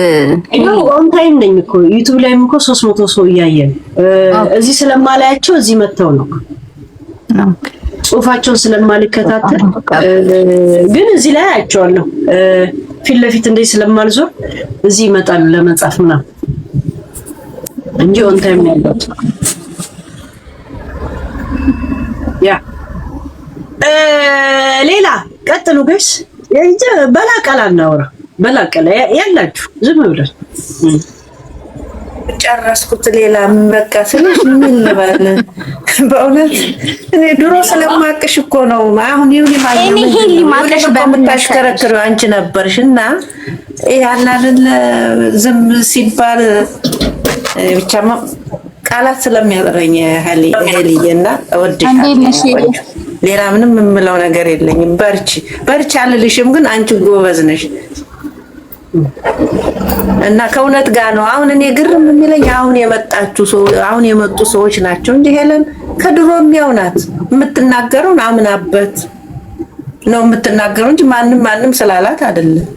ኦን ታይም ነኝ እኮ ዩቲዩብ ላይም እኮ 300 ሰው እያየን እዚህ ስለማላያቸው እዚህ መተው ነው ጽሁፋቸውን ስለማልከታተል ግን እዚህ ላይ አያቸዋለሁ። ፊት ለፊት እንደዚህ ስለማልዞር እዚህ ይመጣሉ ለመጻፍ ምናምን እንጂ ኦን ታይም ነው ያለው። ያ ሌላ ቀጥሉ ጋይስ። በላቀላ እናወራ። በላቀላ ያላችሁ ዝም ብለን ጨረስኩት። ሌላ ምን በቃ ስለሽ ምን ልበል? በእውነት እኔ ድሮ ስለማቅሽ እኮ ነው። አሁን ይሁን ማቅሽ በምታሽከረክረው አንቺ ነበርሽና ያለ አይደል ዝም ሲባል ብቻ ቃላት ስለሚያጠረኝ ሄልዬና እወድሻለሁ። ሌላ ምንም የምለው ነገር የለኝም። በርቺ አልልሽም፣ ግን አንቺ ጎበዝ ነሽ እና ከእውነት ጋር ነው። አሁን እኔ ግርም የሚለኝ አሁን የመጡ ሰዎች ናቸው እንጂ ሄለን ከድሮ የሚያውናት የምትናገረውን አምናበት ነው የምትናገረው እንጂ ማንም ስላላት አይደለም።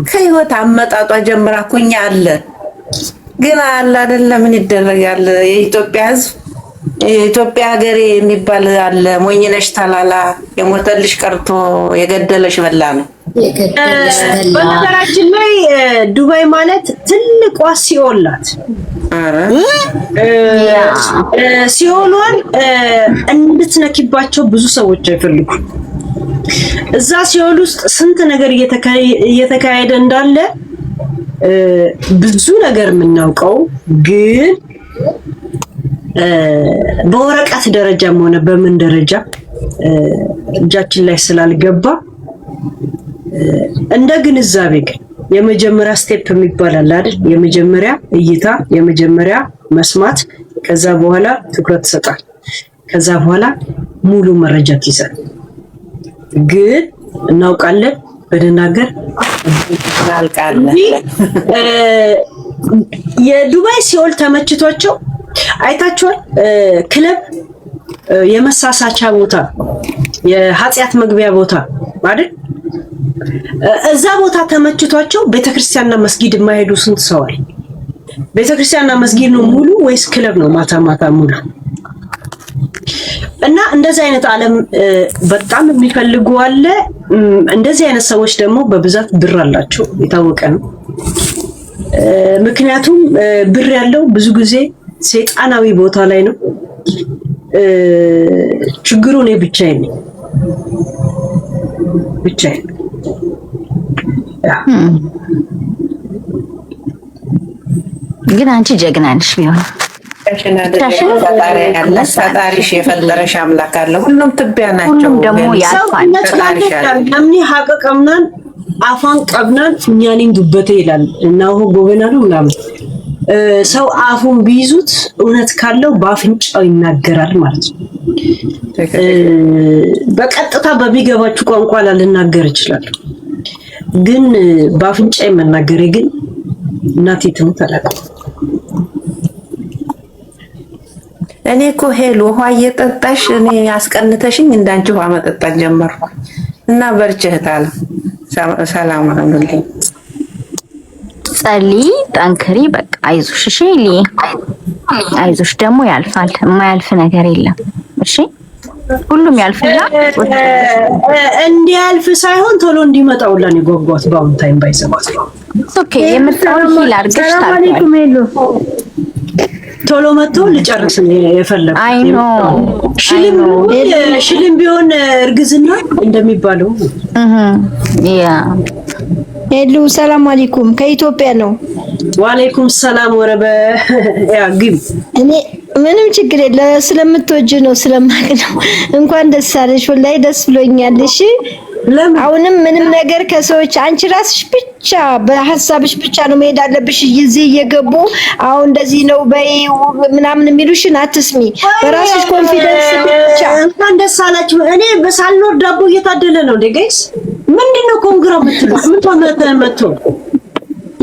ከህይወት አመጣጧ ጀምራ እኮ እኛ አለ ግን አለ አይደለ ምን ይደረጋል። የኢትዮጵያ ሕዝብ የኢትዮጵያ ሀገሬ የሚባል አለ። ሞኝነሽ ተላላ የሞተልሽ ቀርቶ የገደለሽ በላ ነው። በነገራችን ላይ ዱባይ ማለት ትልቋ ሲኦል ናት። ሲኦሏን እንድትነኪባቸው ብዙ ሰዎች አይፈልጉም። እዛ ሲኦል ውስጥ ስንት ነገር እየተካሄደ እንዳለ ብዙ ነገር የምናውቀው ግን በወረቀት ደረጃም ሆነ በምን ደረጃ እጃችን ላይ ስላልገባ እንደ ግንዛቤ ግን የመጀመሪያ ስቴፕ የሚባል አለ አይደል? የመጀመሪያ እይታ፣ የመጀመሪያ መስማት፣ ከዛ በኋላ ትኩረት ትሰጣል፣ ከዛ በኋላ ሙሉ መረጃ ትይዛል። ግን እናውቃለን በደናገር የዱባይ ሲኦል ተመችቷቸው አይታችኋል። ክለብ የመሳሳቻ ቦታ፣ የኃጢአት መግቢያ ቦታ አይደል? እዛ ቦታ ተመችቷቸው ቤተክርስቲያንና መስጊድ የማይሄዱ ስንት ሰው አለ? ቤተክርስቲያንና መስጊድ ነው ሙሉ ወይስ ክለብ ነው ማታ ማታ ሙሉ? እና እንደዚህ አይነት ዓለም በጣም የሚፈልጉ አለ። እንደዚህ አይነት ሰዎች ደግሞ በብዛት ብር አላቸው፣ የታወቀ ነው። ምክንያቱም ብር ያለው ብዙ ጊዜ ሰይጣናዊ ቦታ ላይ ነው። ችግሩ እኔ ብቻዬን ነኝ፣ ብቻዬን። ግን አንቺ ጀግና ነሽ ቢሆን ፈጣሪሽ የፈጠረሽ አምላክ አለ። ሁሉም ትቢያ ናቸው። ደግሞ ያልፋል። ለምን ሀቀቀምናን አፋን ቀብናን እኛን ዱበቴ ይላል እና ጎበና ነው ምናምን። ሰው አፉን ቢይዙት እውነት ካለው በአፍንጫው ይናገራል ማለት ነው። በቀጥታ በሚገባችሁ ቋንቋ ላልናገር ይችላል፣ ግን በአፍንጫ መናገሬ ግን እናቴ ትሙት አላውቅም። እኔ እኮ ሄሉ ውሃ እየጠጣሽ እኔ ያስቀንተሽኝ እንዳንቺ ውሃ መጠጣት ጀመርኩ እና በርችህታል። ሰላም አለልኝ። ጸልይ፣ ጠንክሪ፣ በቃ አይዞሽ። እሺ ሊ አይዞሽ፣ ደግሞ ያልፋል። የማያልፍ ነገር የለም። እሺ ሁሉም ያልፍና እንዲያልፍ ሳይሆን ቶሎ እንዲመጣው ለኔ ጎጓት ባውን ታይም ባይሰባት ኦኬ። የምትሆን ሂል አድርገሽ ታልፋል። ቶሎ መጥቶ ልጨርስ የፈለኩት አይ ኖ ሽልም ቢሆን እርግዝና እንደሚባለው ያ ሄሎ ሰላም አለይኩም ከኢትዮጵያ ነው። ወአለይኩም ሰላም ወረበ ያ ግብ እኔ ምንም ችግር የለ ስለምትወጂ ነው ስለማቅ ነው። እንኳን ደስ አለሽ ወላሂ ደስ ብሎኛል። እሺ አሁንም ምንም ነገር ከሰዎች አንቺ ራስሽ ብቻ በሐሳብሽ ብቻ ነው መሄድ አለብሽ። እዚህ እየገቡ አሁን እንደዚህ ነው በይ ምናምን የሚሉሽን አትስሚ። በራስሽ ኮንፊደንስ ብቻ እንኳን ደስ አላችሁ። እኔ በሳልኖር ዳቦ እየታደለ ነው ጋይስ። ምንድነው ኮንግራ የምትሉት? ምን ተመተመቱ?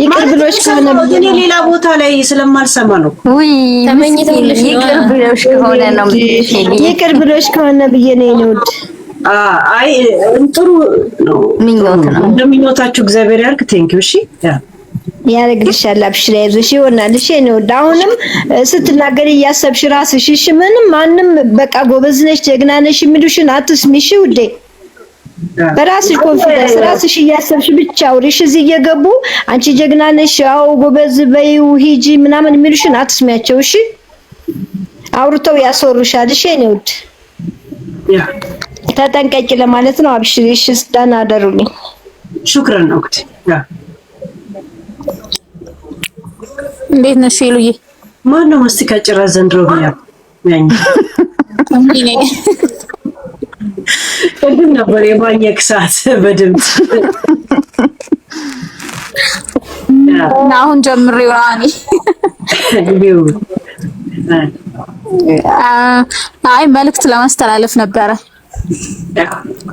ይቅር ብሎሽ ከሆነ እኔ ሌላ ቦታ ላይ ስለማልሰማ ነው። ውይ ተመኝተውልሽ ይቅር ብሎሽ ከሆነ ነው። ይቅር ብሎሽ ከሆነ ብዬ ነው። አይ ጥሩ ነው፣ ምኞት ነው። እንደምኞታችሁ እግዚአብሔር ያርክ። ቴንኪው። እሺ ያረግልሻል። አብሽራ ይዞሽ ይሆናል። እሺ ነው ዳውንም ስትናገሪ እያሰብሽ ራስሽ እሺ፣ ምንም ማንም በቃ ጎበዝ ነሽ ጀግና ነሽ የሚሉሽን አትስሚ። እሺ ውዴ፣ በራስሽ ኮንፊደንስ ራስሽ እያሰብሽ ብቻ አውሪሽ። እዚህ እየገቡ አንቺ ጀግና ነሽ አው ጎበዝ በይው ሂጂ ምናምን የሚሉሽን አትስሚያቸው። እሺ አውርተው ያሰሩሻል። እሺ ነው ውድ ያ ተጠንቀቂ ለማለት ነው። አብሽሪ። እሺ ደህና አደሩልኝ። ሹክራን ነው። ያ እንዴት ነሽ ሄሉዬ? ማን ነው መስቲ ከጭራ ዘንድሮ ቢያ ያኝ ቅድም ነበር የማኘክ ሰዓት በድምፅ አሁን ጀምሬው አኒ አይ መልእክት ለማስተላለፍ ነበረ።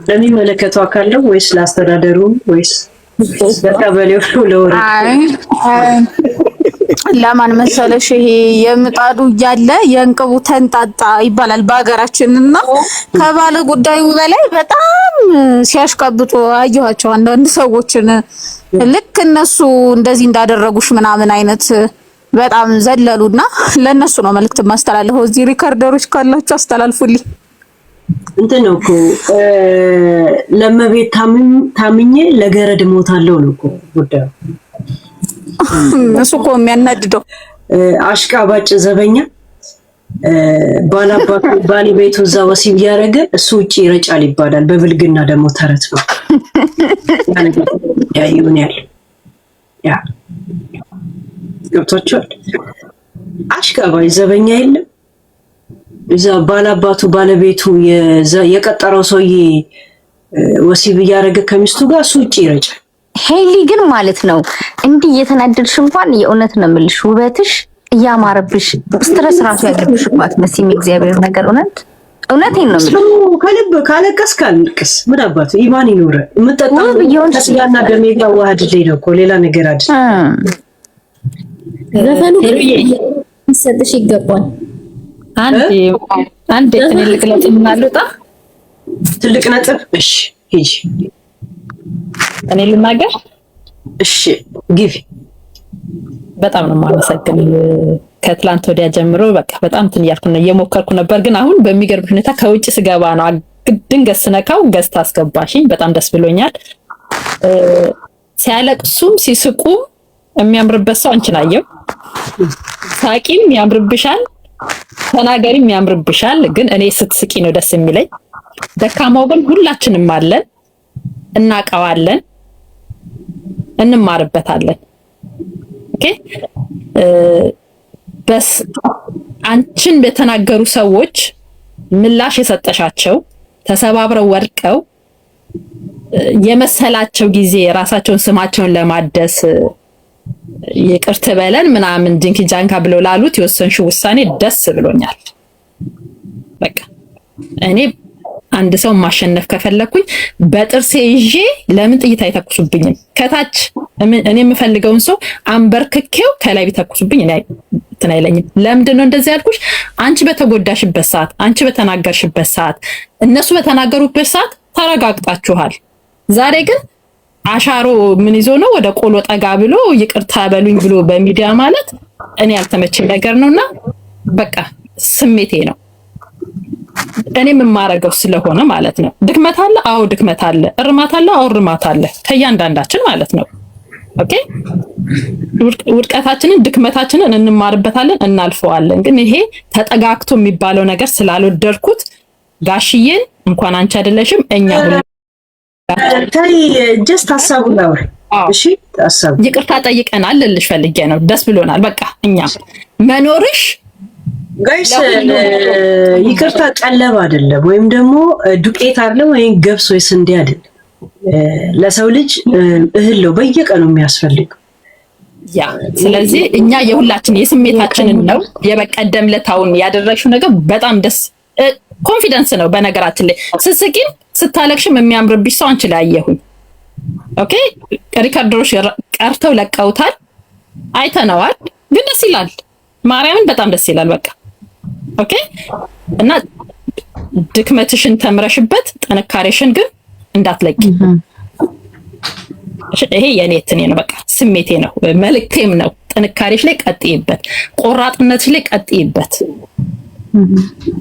ለሚመለከተው አካል ነው ወይስ ለአስተዳደሩ ወይስ ለቀበሌው ለወረዳ? አይ ለማን መሰለሽ ይሄ የምጣዱ እያለ የእንቅቡ ተንጣጣ ይባላል በሀገራችንና ከባለ ጉዳዩ በላይ በጣም ሲያሽቀብጡ አየኋቸው አንዳንድ ሰዎችን። ልክ እነሱ እንደዚህ እንዳደረጉሽ ምናምን አይነት በጣም ዘለሉና ለነሱ ነው መልእክት ማስተላለፈው። እዚህ ሪከርደሮች ካላችሁ አስተላልፉልኝ። እንትን ነው እኮ ለመቤት ታምኜ ለገረድ ሞታለሁ ነው እኮ ጉዳዩ። እሱ እኮ የሚያናድደው አሽቃባጭ ዘበኛ ባላባቱ ባሊ ቤቱ እዛ ወሲብ ያደረገ እሱ ውጪ ይረጫል ይባላል። በብልግና ደግሞ ተረት ነው ያዩኛል። ያ ገብቶቻል። አሽቃባጭ ዘበኛ የለም እዛ ባላባቱ ባለቤቱ የቀጠረው ሰውዬ ወሲብ ያደረገ ከሚስቱ ጋር እሱ ውጪ ይረጫል። ሄሊ ግን ማለት ነው እንዲህ እየተናደድሽ እንኳን የእውነት ነው የምልሽ ውበትሽ እያማረብሽ ስትረስ ራሱ ያለብሽ ቋት መሲም እግዚአብሔር ነገር እውነቴን ነው የምልሽ። ከልብ ካለቀስ ካልንቅስ ምን አባቱ ኢማን ይኖር የምጠጣው ከስጋና ደሜ ጋር ዋህድልኝ ነው እኮ ሌላ ነገር አይደል። ዘፈኑ ይሰጥሽ ይገባል። አንድ ትልቅ ነጥብ እናልወጣ ትልቅ ነጥብ። እሺ ሂጂ እኔ ልናገር። እሺ ግቢ። በጣም ነው የማመሰግን። ከትላንት ወዲያ ጀምሮ በቃ በጣም እንትን እያልኩ ነው እየሞከርኩ ነበር፣ ግን አሁን በሚገርም ሁኔታ ከውጭ ስገባ ነው ድንገት ስነካው ገዝታ አስገባሽኝ። በጣም ደስ ብሎኛል። ሲያለቅሱም ሲስቁም የሚያምርበት ሰው አንቺን አየው። ሳቂም ያምርብሻል፣ ተናገሪም ያምርብሻል። ግን እኔ ስትስቂ ነው ደስ የሚለኝ። ደካማው ግን ሁላችንም አለን፣ እናውቀዋለን፣ እንማርበታለን። ኦኬ በስ አንቺን በተናገሩ ሰዎች ምላሽ የሰጠሻቸው ተሰባብረው ወድቀው የመሰላቸው ጊዜ ራሳቸውን ስማቸውን ለማደስ ይቅርት በለን ምናምን ጅንኪ ጃንካ ብለው ላሉት የወሰንሽው ውሳኔ ደስ ብሎኛል። በቃ እኔ አንድ ሰው ማሸነፍ ከፈለኩኝ በጥርሴ ይዤ ለምን ጥይት አይተኩሱብኝም? ከታች እኔ የምፈልገውን ሰው አንበርክኬው ከላይ ቢተኩሱብኝ እኔ እንትን አይለኝም። ለምንድን ነው እንደዚህ ያልኩሽ? አንቺ በተጎዳሽበት ሰዓት፣ አንቺ በተናገርሽበት ሰዓት፣ እነሱ በተናገሩበት ሰዓት ተረጋግጣችኋል። ዛሬ ግን አሻሮ ምን ይዞ ነው ወደ ቆሎ ጠጋ ብሎ ይቅርታ በሉኝ ብሎ በሚዲያ ማለት እኔ ያልተመቸኝ ነገር ነውና በቃ ስሜቴ ነው። እኔ የምማረገው ስለሆነ ማለት ነው። ድክመት አለ፣ አዎ ድክመት አለ። እርማት አለ፣ አዎ እርማት አለ። ከእያንዳንዳችን ማለት ነው። ኦኬ ውድቀታችንን ድክመታችንን እንማርበታለን፣ እናልፈዋለን። ግን ይሄ ተጠጋግቶ የሚባለው ነገር ስላልወደድኩት ጋሽዬን እንኳን አንቺ አይደለሽም እኛ ሁሉ ታይ ጀስት ሐሳቡን አውሪ። እሺ ሐሳቡ ይቅርታ ጠይቀናል ልልሽ ፈልጌ ነው። ደስ ብሎናል። በቃ እኛ መኖርሽ ጋይስ ይቅርታ ቀለብ አይደለም፣ ወይም ደግሞ ዱቄት አይደለም፣ ወይም ገብስ ወይ ስንዴ አይደለም። ለሰው ልጅ እህል ነው በየቀኑ የሚያስፈልገው። ያ ስለዚህ እኛ የሁላችን የስሜታችንን ነው። የበቀደም ለታውን ያደረግሽው ነገር በጣም ደስ ኮንፊደንስ ነው። በነገራችን ላይ ስትስቂም ስታለቅሽም የሚያምርብሽ ሰው አንቺ ላይ አየሁኝ። ኦኬ ሪከርደሮች ቀርተው ለቀውታል፣ አይተነዋል። ግን ደስ ይላል። ማርያምን በጣም ደስ ይላል። በቃ ኦኬ እና ድክመትሽን ተምረሽበት ጥንካሬሽን ግን እንዳትለቂ። ይሄ የኔ ትኔ ነው። በቃ ስሜቴ ነው፣ መልክቴም ነው። ጥንካሬሽ ላይ ቀጥይበት፣ ቆራጥነትሽ ላይ ቀጥይበት።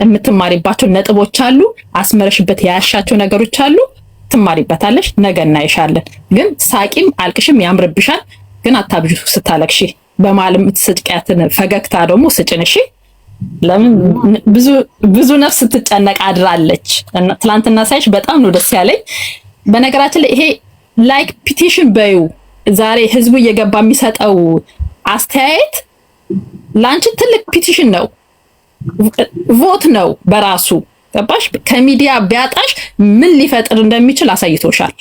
የምትማሪባቸው ነጥቦች አሉ፣ አስመረሽበት ያያሻቸው ነገሮች አሉ። ትማሪበታለሽ። ነገ እናይሻለን። ግን ሳቂም አልቅሽም ያምርብሻል። ግን አታብጁ ስታለቅሺ። በመሀል የምትስቂያትን ፈገግታ ደግሞ ስጭን። እሺ ለምን ብዙ ነፍስ ስትጨነቅ አድራለች። ትላንትና ሳይሽ በጣም ነው ደስ ያለኝ። በነገራችን ላይ ይሄ ላይክ ፒቲሽን በዩ ዛሬ ህዝቡ እየገባ የሚሰጠው አስተያየት ላንቺ ትልቅ ፒቲሽን ነው፣ ቮት ነው በራሱ ገባሽ። ከሚዲያ ቢያጣሽ ምን ሊፈጥር እንደሚችል አሳይቶሻል።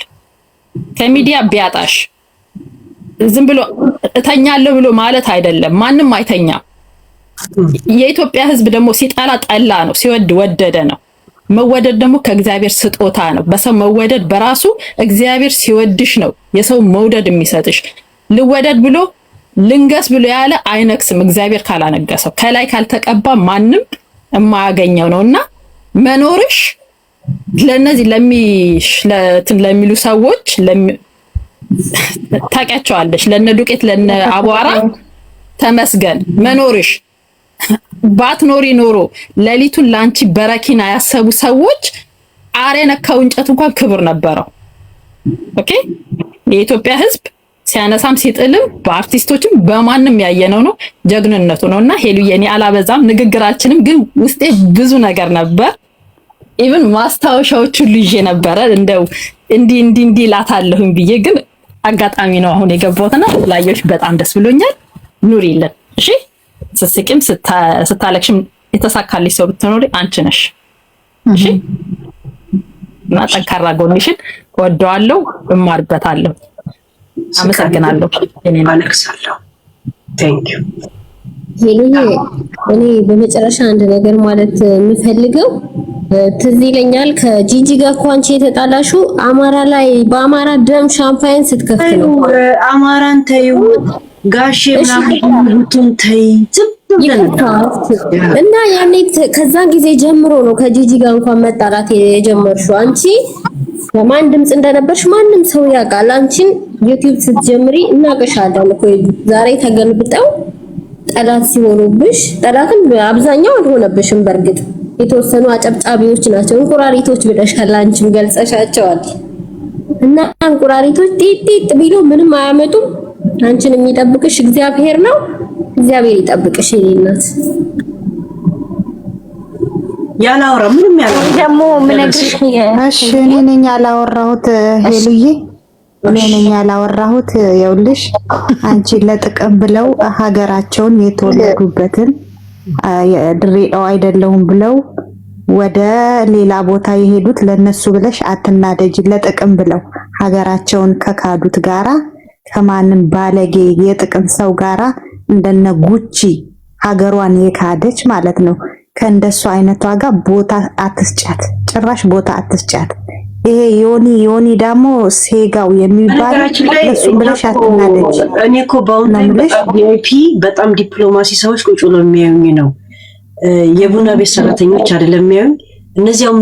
ከሚዲያ ቢያጣሽ ዝም ብሎ እተኛለሁ ብሎ ማለት አይደለም። ማንም አይተኛም። የኢትዮጵያ ህዝብ ደግሞ ሲጠላ ጠላ ነው፣ ሲወድ ወደደ ነው። መወደድ ደግሞ ከእግዚአብሔር ስጦታ ነው። በሰው መወደድ በራሱ እግዚአብሔር ሲወድሽ ነው የሰው መውደድ የሚሰጥሽ። ልወደድ ብሎ ልንገስ ብሎ ያለ አይነክስም እግዚአብሔር ካላነገሰው። ከላይ ካልተቀባ ማንም የማያገኘው ነውና መኖርሽ ለነዚህ ለሚሉ ሰዎች ታውቂያቸዋለሽ፣ ለነ ዱቄት ለነ አቧራ ተመስገን። መኖርሽ ባትኖሪ ኖሮ ሌሊቱን ላንቺ በረኪና ያሰቡ ሰዎች አሬ ነካው እንጨት እንኳን ክብር ነበረው። ኦኬ የኢትዮጵያ ህዝብ ሲያነሳም ሲጥልም በአርቲስቶችም በማንም ያየነው ነው ጀግንነቱ ነውና ሄሉዬ እኔ አላበዛም ንግግራችንም፣ ግን ውስጤ ብዙ ነገር ነበር። ኢቭን ማስታወሻዎቹ ልጄ ነበረ እንደው እንዲ ላታለሁኝ ብዬ፣ ግን አጋጣሚ ነው አሁን የገባሁትና ላየሽ በጣም ደስ ብሎኛል። ኑሪልን እሺ። ስትስቂም ስታለቅሽም የተሳካልሽ ሰው ብትኖሪ አንቺ ነሽ። እሺ እና ጠንካራ ጎንሽን ወደዋለሁ፣ እማርበታለሁ። አመሰግናለሁ። አለቅሳለሁ። ቴንክ ዩ ሄሉዬ። እኔ በመጨረሻ አንድ ነገር ማለት የምፈልገው ትዝ ይለኛል ከጂጂ ጋር እኮ አንቺ የተጣላሹ አማራ ላይ በአማራ ደም ሻምፓይን ስትከፍት ነው። አማራን ተይው ጋሼ ምናምን ተይ እና ያኔ ከዛን ጊዜ ጀምሮ ነው ከጂጂ ጋር እንኳን መጣላት የጀመርሽው። አንቺ ለማን ድምጽ እንደነበርሽ ማንም ሰው ያውቃል። አንቺን ዩቲዩብ ስትጀምሪ እናቀሻለን እኮ ዛሬ ተገልብጠው ጠላት ሲሆኑብሽ፣ ጠላትም አብዛኛው አልሆነብሽም። በእርግጥ የተወሰኑ አጨብጫቢዎች ናቸው። እንቁራሪቶች ብለሻል፣ አንቺም ገልጸሻቸዋል። እና እንቁራሪቶች ጢጥ ቢሉ ምንም አያመጡም። አንቺን የሚጠብቅሽ እግዚአብሔር ነው። እግዚአብሔር ይጠብቅሽ የኔ እናት። ያላወራ ምንም ያላወራ ደግሞ ምን ነግርሽ? እሺ እኔ ነኝ ያላወራሁት ሄሉዬ፣ እኔ ነኝ ያላወራሁት። ይኸውልሽ አንቺን ለጥቅም ብለው ሀገራቸውን የተወለዱበትን ድሬዳዋ አይደለሁም ብለው ወደ ሌላ ቦታ የሄዱት ለነሱ ብለሽ አትናደጂ። ለጥቅም ብለው ሀገራቸውን ከካዱት ጋራ ከማንም ባለጌ የጥቅም ሰው ጋራ እንደነ ጉቺ ሀገሯን የካደች ማለት ነው። ከእንደሱ አይነቷ ጋር ቦታ አትስጫት፣ ጭራሽ ቦታ አትስጫት። ይሄ ዮኒ ደግሞ ሴጋው የሚባል እሱ ብለሽ አትናደጂ። እኔ እኮ በአሁን ቪአይፒ በጣም ዲፕሎማሲ ሰዎች ቁጭ ብለው የሚያዩኝ ነው። የቡና ቤት ሰራተኞች አይደለም የሚያዩኝ። እነዚያው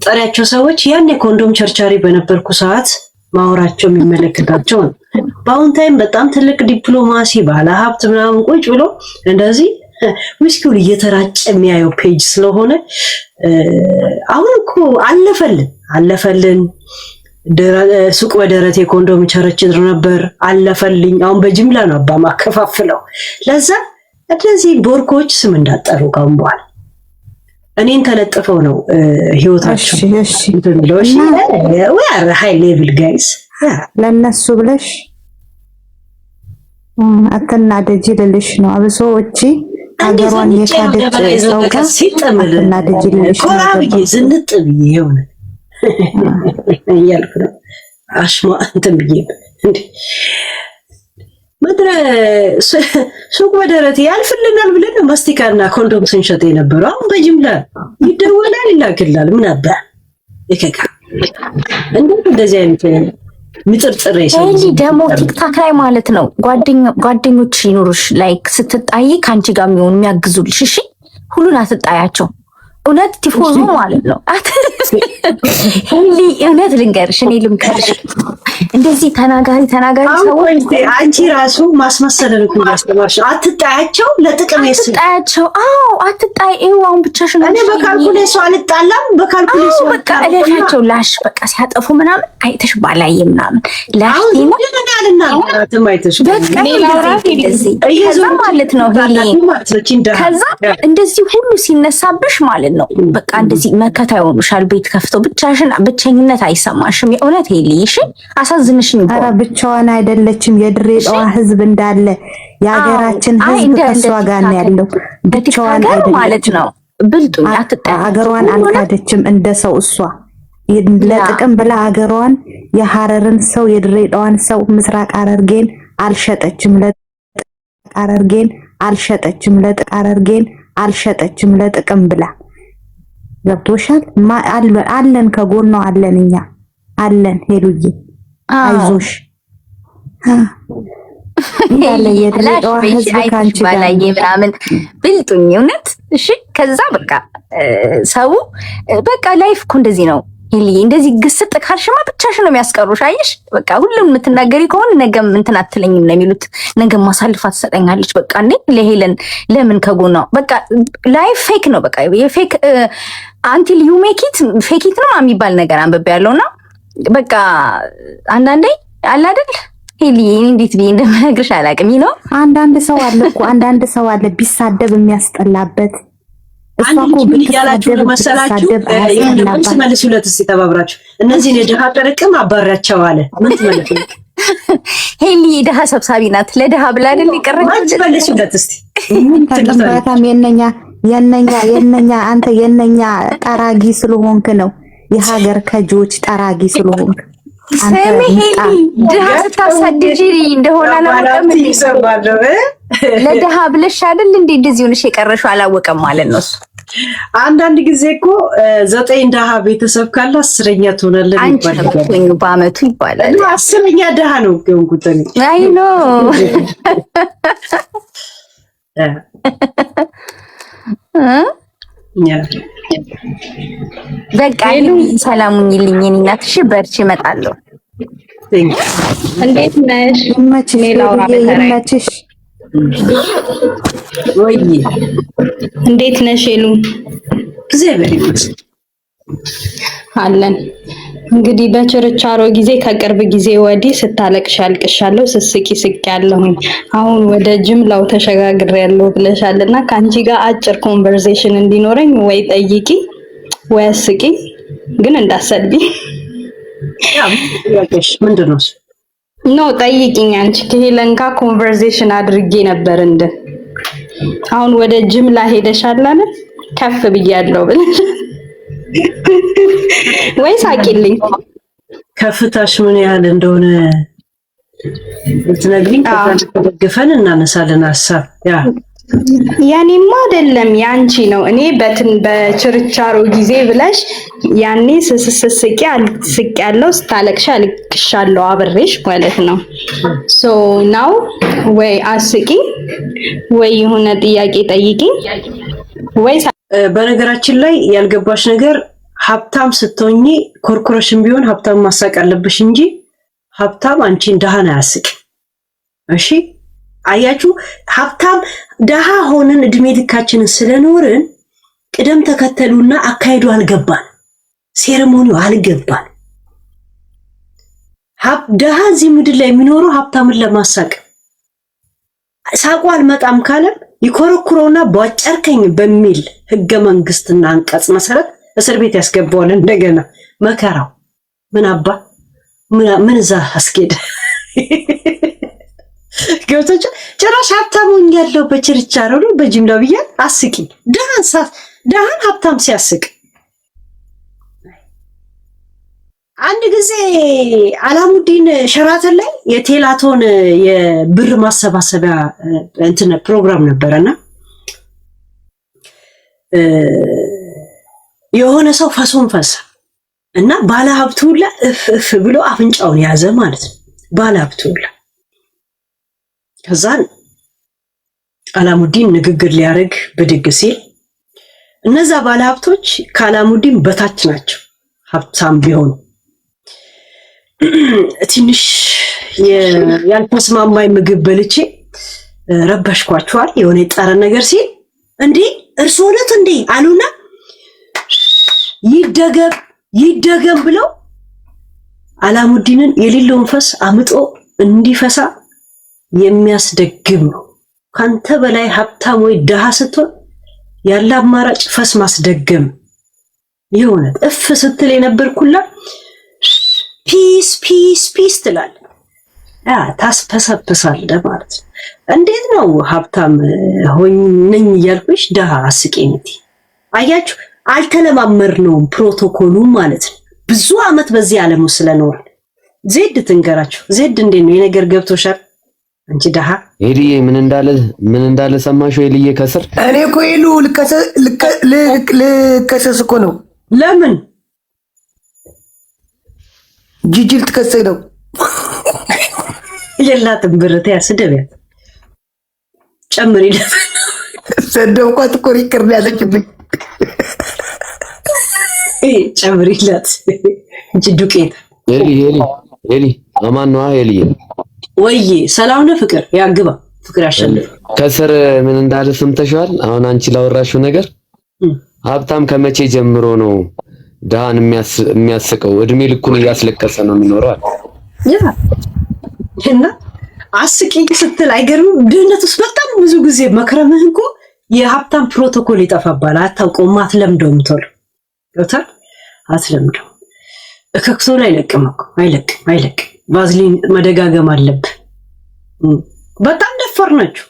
ጠሪያቸው ሰዎች ያኔ ኮንዶም ቸርቻሪ በነበርኩ ሰዓት ማወራቸው የሚመለከታቸው ነው። በአሁን ታይም በጣም ትልቅ ዲፕሎማሲ ባለ ሀብት ምናምን ቁጭ ብሎ እንደዚህ ዊስኪውን እየተራጨ የሚያየው ፔጅ ስለሆነ አሁን እኮ አለፈልን። ሱቅ በደረቴ ኮንዶም ቸርችር ነበር አለፈልኝ። አሁን በጅምላ ነው አባ ማከፋፍለው። ለዛ እነዚህ ቦርኮች ስም እንዳጠሩ ካሁን በኋላ እኔን ተለጥፈው ነው ህይወታቸው እንደሚለውሽ ወይ ሃይ ሌቭል ጋይስ ለነሱ ብለሽ አትናደጂ ልልሽ ነው። አብሶ እቺ ሀገሯን የካደች ሰው ጋር አትናደጂ ልልሽ ነው። ኮራብዬ ዝንጥ ብዬ የሆነ እያልኩ ነው አሽማ እንትን ብዬ እንዴ መድረ ሱቅ በደረቴ ያልፍልናል ብለን ማስቲካና ኮንዶም ስንሸጥ የነበረው አሁን በጅምላ ይደወላል ይላክላል። ምን አባ ይከካ እንደዚህ አይነት ምጥርጥር ይሰል ደግሞ ቲክታክ ላይ ማለት ነው ጓደኞች ይኖርሽ ላይክ ስትጣይ ካንቺ ጋር የሚሆኑ የሚያግዙልሽ። እሺ ሁሉን አትጣያቸው። እውነት ቲፎዞ ማለት ነው። እውነት ልንገርሽ፣ እኔ ልምከርሽ እንደዚህ ተናጋሪ ሰዎች አንቺ ራሱ ማስመሰልን እኮ ያስተማርሽ። አትጣያቸው፣ ለጥቅም አትጣያቸው። አዎ አትጣይ። አሁን ብቻሽን እኔ በካልኩሌሱ አልጣላም። በካልኩሌሱ በቃ እለታቸው ላሽ በቃ ሲያጠፉ ምናምን አይተሽ ባላየ ምናምን ላሽ ይናልናራትም አይተሽ ከዛ ማለት ነው ከዛ እንደዚህ ሁሉ ሲነሳብሽ ማለት ነው በቃ እንደዚህ መከታ ይሆኑሻል። ቤት ከፍቶ ብቸኝነት አይሰማሽም። የእውነት ሄልይሽ አሳዝንሽኝ። ኧረ ብቻዋን አይደለችም። የድሬዳዋ ህዝብ እንዳለ የሀገራችን ህዝብ ከሷ ጋር ነው ያለው። ብቻዋን ማለት ነው። ብልጡኝ አትጣይ። ሀገሯን አልካደችም እንደ ሰው። እሷ ለጥቅም ብላ ሀገሯን የሐረርን ሰው የድሬዳዋን ሰው ምስራቅ ሐረርጌን አልሸጠችም። ሐረርጌን አልሸጠችም። ሐረርጌን አልሸጠችም ለጥቅም ብላ። ገብቶሻል? አለን ከጎኗ አለን፣ እኛ አለን። ሄሉዬ አይዞሽ ያለ የድሬዳዋ ህዝብ ካንቺ ጋር ምናምን ብልጡኝ እውነት። እሺ ከዛ በቃ ሰው በቃ ላይፍ እኮ እንደዚህ ነው። እንደዚህ ግስጥ ካልሽማ ብቻሽን ነው የሚያስቀሩሽ። አየሽ በቃ ሁሉም የምትናገሪ ከሆነ ነገም እንትን አትለኝም ነው የሚሉት። ነገም ማሳልፋ ትሰጠኛለች። በቃ እንዴ ለሄለን ለምን ከጎኗ በቃ ላይፍ ፌክ ነው። በቃ የፌክ አንቲል ዩ ሜክ ኢት ፌክ ኢት ነው የሚባል ነገር አንብቤ ያለውና በቃ አንዳንዴ አለ አይደል ሄሊ እንዴት ብዬ እንደምነግርሽ አላውቅም ነው። አንዳንድ ሰው አለ እኮ አንዳንድ ሰው አለ ቢሳደብ የሚያስጠላበት። አንዱ ምን ያላችሁ ለመሰላችሁ ምን ትመልሱለት? እስቲ ተባብራችሁ እነዚህን የድሃ ጥርቅም አባራቸው አለ። ምን ትመልሱ? ሄሊ የድሃ ሰብሳቢ ናት። ለድሃ ብላ አይደል ይቀርብ። ምን ትመልሱለት? እስቲ በጣም የነኛ አንተ የነኛ ጠራጊ ስለሆንክ ነው። የሀገር ከጆች ጠራጊ ስለሆንክ ስሚ ሄሊ ድሃ ስታሳድጂ እንደሆነ አላወቀም ለድሃ ብለሽ አይደል እንዴ እንደዚህ ሆነሽ የቀረሽው አላወቀም ማለት ነው እሱ። አንዳንድ ጊዜ እኮ 9 ድሃ ቤተሰብ ካለ 10ኛ ትሆናለህ ይባላል። አንቺ በአመቱ ይባላል 10ኛ ድሃ ነው ገንጉት ነው። አይ ኖ በቃ ሰላሙን ይልኝ እናትሽ በርቺ እመጣለሁ። እንዴት ነሽ? ይመችሽ ወይ እንዴት ነሽ ሄሉ? እግዚአብሔር ይመስገን አለን። እንግዲህ በችርቻሮ ጊዜ ከቅርብ ጊዜ ወዲህ ስታለቅሽ አልቅሻለሁ፣ ስስቂ ስቄያለሁኝ። አሁን ወደ ጅምላው ተሸጋግሬያለሁ ብለሻልና ከአንቺ ጋር አጭር ኮንቨርሴሽን እንዲኖረኝ ወይ ጠይቂ ወይ አስቂ፣ ግን እንዳሰልቢ ያለሽ ምንድነው? ኖ ጠይቂኝ። አንቺ ከሄለን ጋር ኮንቨርሴሽን አድርጌ ነበር እንደ አሁን ወደ ጅምላ ሄደሻል አይደል? ከፍ ብያለሁ ብለሽ ወይ ሳቂልኝ። ከፍታሽ ምን ያህል እንደሆነ ልትነግሪኝ ተደግፈን እናነሳለን ሐሳብ። ያኔማ አይደለም ያንቺ ነው። እኔ በችርቻሮ ጊዜ ብለሽ ያኔ ስስስቂ ያለው ስታለቅሽ አልቅሻለሁ አብሬሽ ማለት ነው። ሶ ናው ወይ አስቂ ወይ የሆነ ጥያቄ ጠይቂ ወይ በነገራችን ላይ ያልገባሽ ነገር ሀብታም ስትሆኚ ኮርፖሬሽን ቢሆን ሀብታም ማሳቅ አለብሽ እንጂ ሀብታም አንቺን ደሃን አያስቅ። እሺ አያችሁ፣ ሀብታም ደሃ ሆነን እድሜ ልካችንን ስለኖርን ቅደም ተከተሉና አካሄዱ አልገባን፣ ሴሬሞኒው አልገባን። ደሃ እዚህ ምድር ላይ የሚኖረው ሀብታምን ለማሳቅ ሳቁ አልመጣም ካለም ይኮረኩረውና ቧጨርከኝ በሚል ህገ መንግስትና አንቀጽ መሰረት እስር ቤት ያስገባዋል። እንደገና መከራው ምን አባ ምን እዛ አስኬደ ገብቶች ጭራሽ ሀብታሙን ያለው በችርቻሮ ነው በጅምላ ብያል። አስቂ ደሃን ሀብታም ሲያስቅ አንድ ጊዜ አላሙዲን ሸራተን ላይ የቴላቶን የብር ማሰባሰቢያ እንትን ፕሮግራም ነበረና የሆነ ሰው ፈሶን ፈሳ እና ባለሀብቱ ሁላ እፍ ብሎ አፍንጫውን ያዘ ማለት ነው። ባለሀብቱ ሁላ ከዛን አላሙዲን ንግግር ሊያደርግ ብድግ ሲል እነዛ ባለሀብቶች ከአላሙዲን በታች ናቸው። ሀብታም ቢሆኑ ትንሽ ያልተስማማኝ ምግብ በልቼ ረበሽኳቸዋል የሆነ የጠረን ነገር ሲል እንዴ እርስዎ ነት እንዴ አሉና ይደገም ብለው አላሙዲንን የሌለውን ፈስ አምጦ እንዲፈሳ የሚያስደግም ነው። ካንተ በላይ ሀብታም ወይ ደሃ ስትሆን ያለ አማራጭ ፈስ ማስደገም። ይሆነ እፍ ስትል የነበርኩላ ፒስ ፒስ ፒስ ትላል ታስፈሰፍሳለህ ማለት ነው። እንዴት ነው ሀብታም ሆነኝ እያልኩሽ ደሃ አስቄነት? አያችሁ አልተለማመድነውም ፕሮቶኮሉ ማለት ነው። ብዙ አመት በዚህ ዓለም ውስጥ ስለኖር ዜድ ትንገራችሁ። ዜድ እንዴት ነው የነገር ገብቶሻል? አንቺ ደሃ ሄሊዬ ምን እንዳለ ሰማሽው? ሄሊዬ ከስር እኔ እኮ ሄሉ ልከሰስ እኮ ነው። ለምን ጂጂል ትከሰኝ ነው? የላትም ብረት ያስደብያት ጨምሪለት ሰደውኳት እኮ ሪከርድ ያለችብኝ ጨምሪለት እንጂ ዱቄት። ሄሊ አማን ነው ሄሊ ወይ ሰላም ነው ፍቅር ያግባ ፍቅር ያሸንፍ። ከስር ምን እንዳለ ሰምተሻል? አሁን አንቺ ላወራሽው ነገር ሀብታም ከመቼ ጀምሮ ነው ደሃን የሚያስቀው? እድሜ ልኩን እያስለቀሰ ነው የሚኖረው ያ እና አስቂኝ ስትል አይገርምም? ድህነት ውስጥ በጣም ብዙ ጊዜ መክረምህ እኮ የሀብታም ፕሮቶኮል ይጠፋባል። አታውቀውም፣ አትለምደውም። ቶሎ ገብቷል፣ አትለምደው። እከክቶ ላይ አይለቅም እኮ አይለቅም። ቫዝሊን መደጋገም አለብህ። በጣም ደፋር ናችሁ።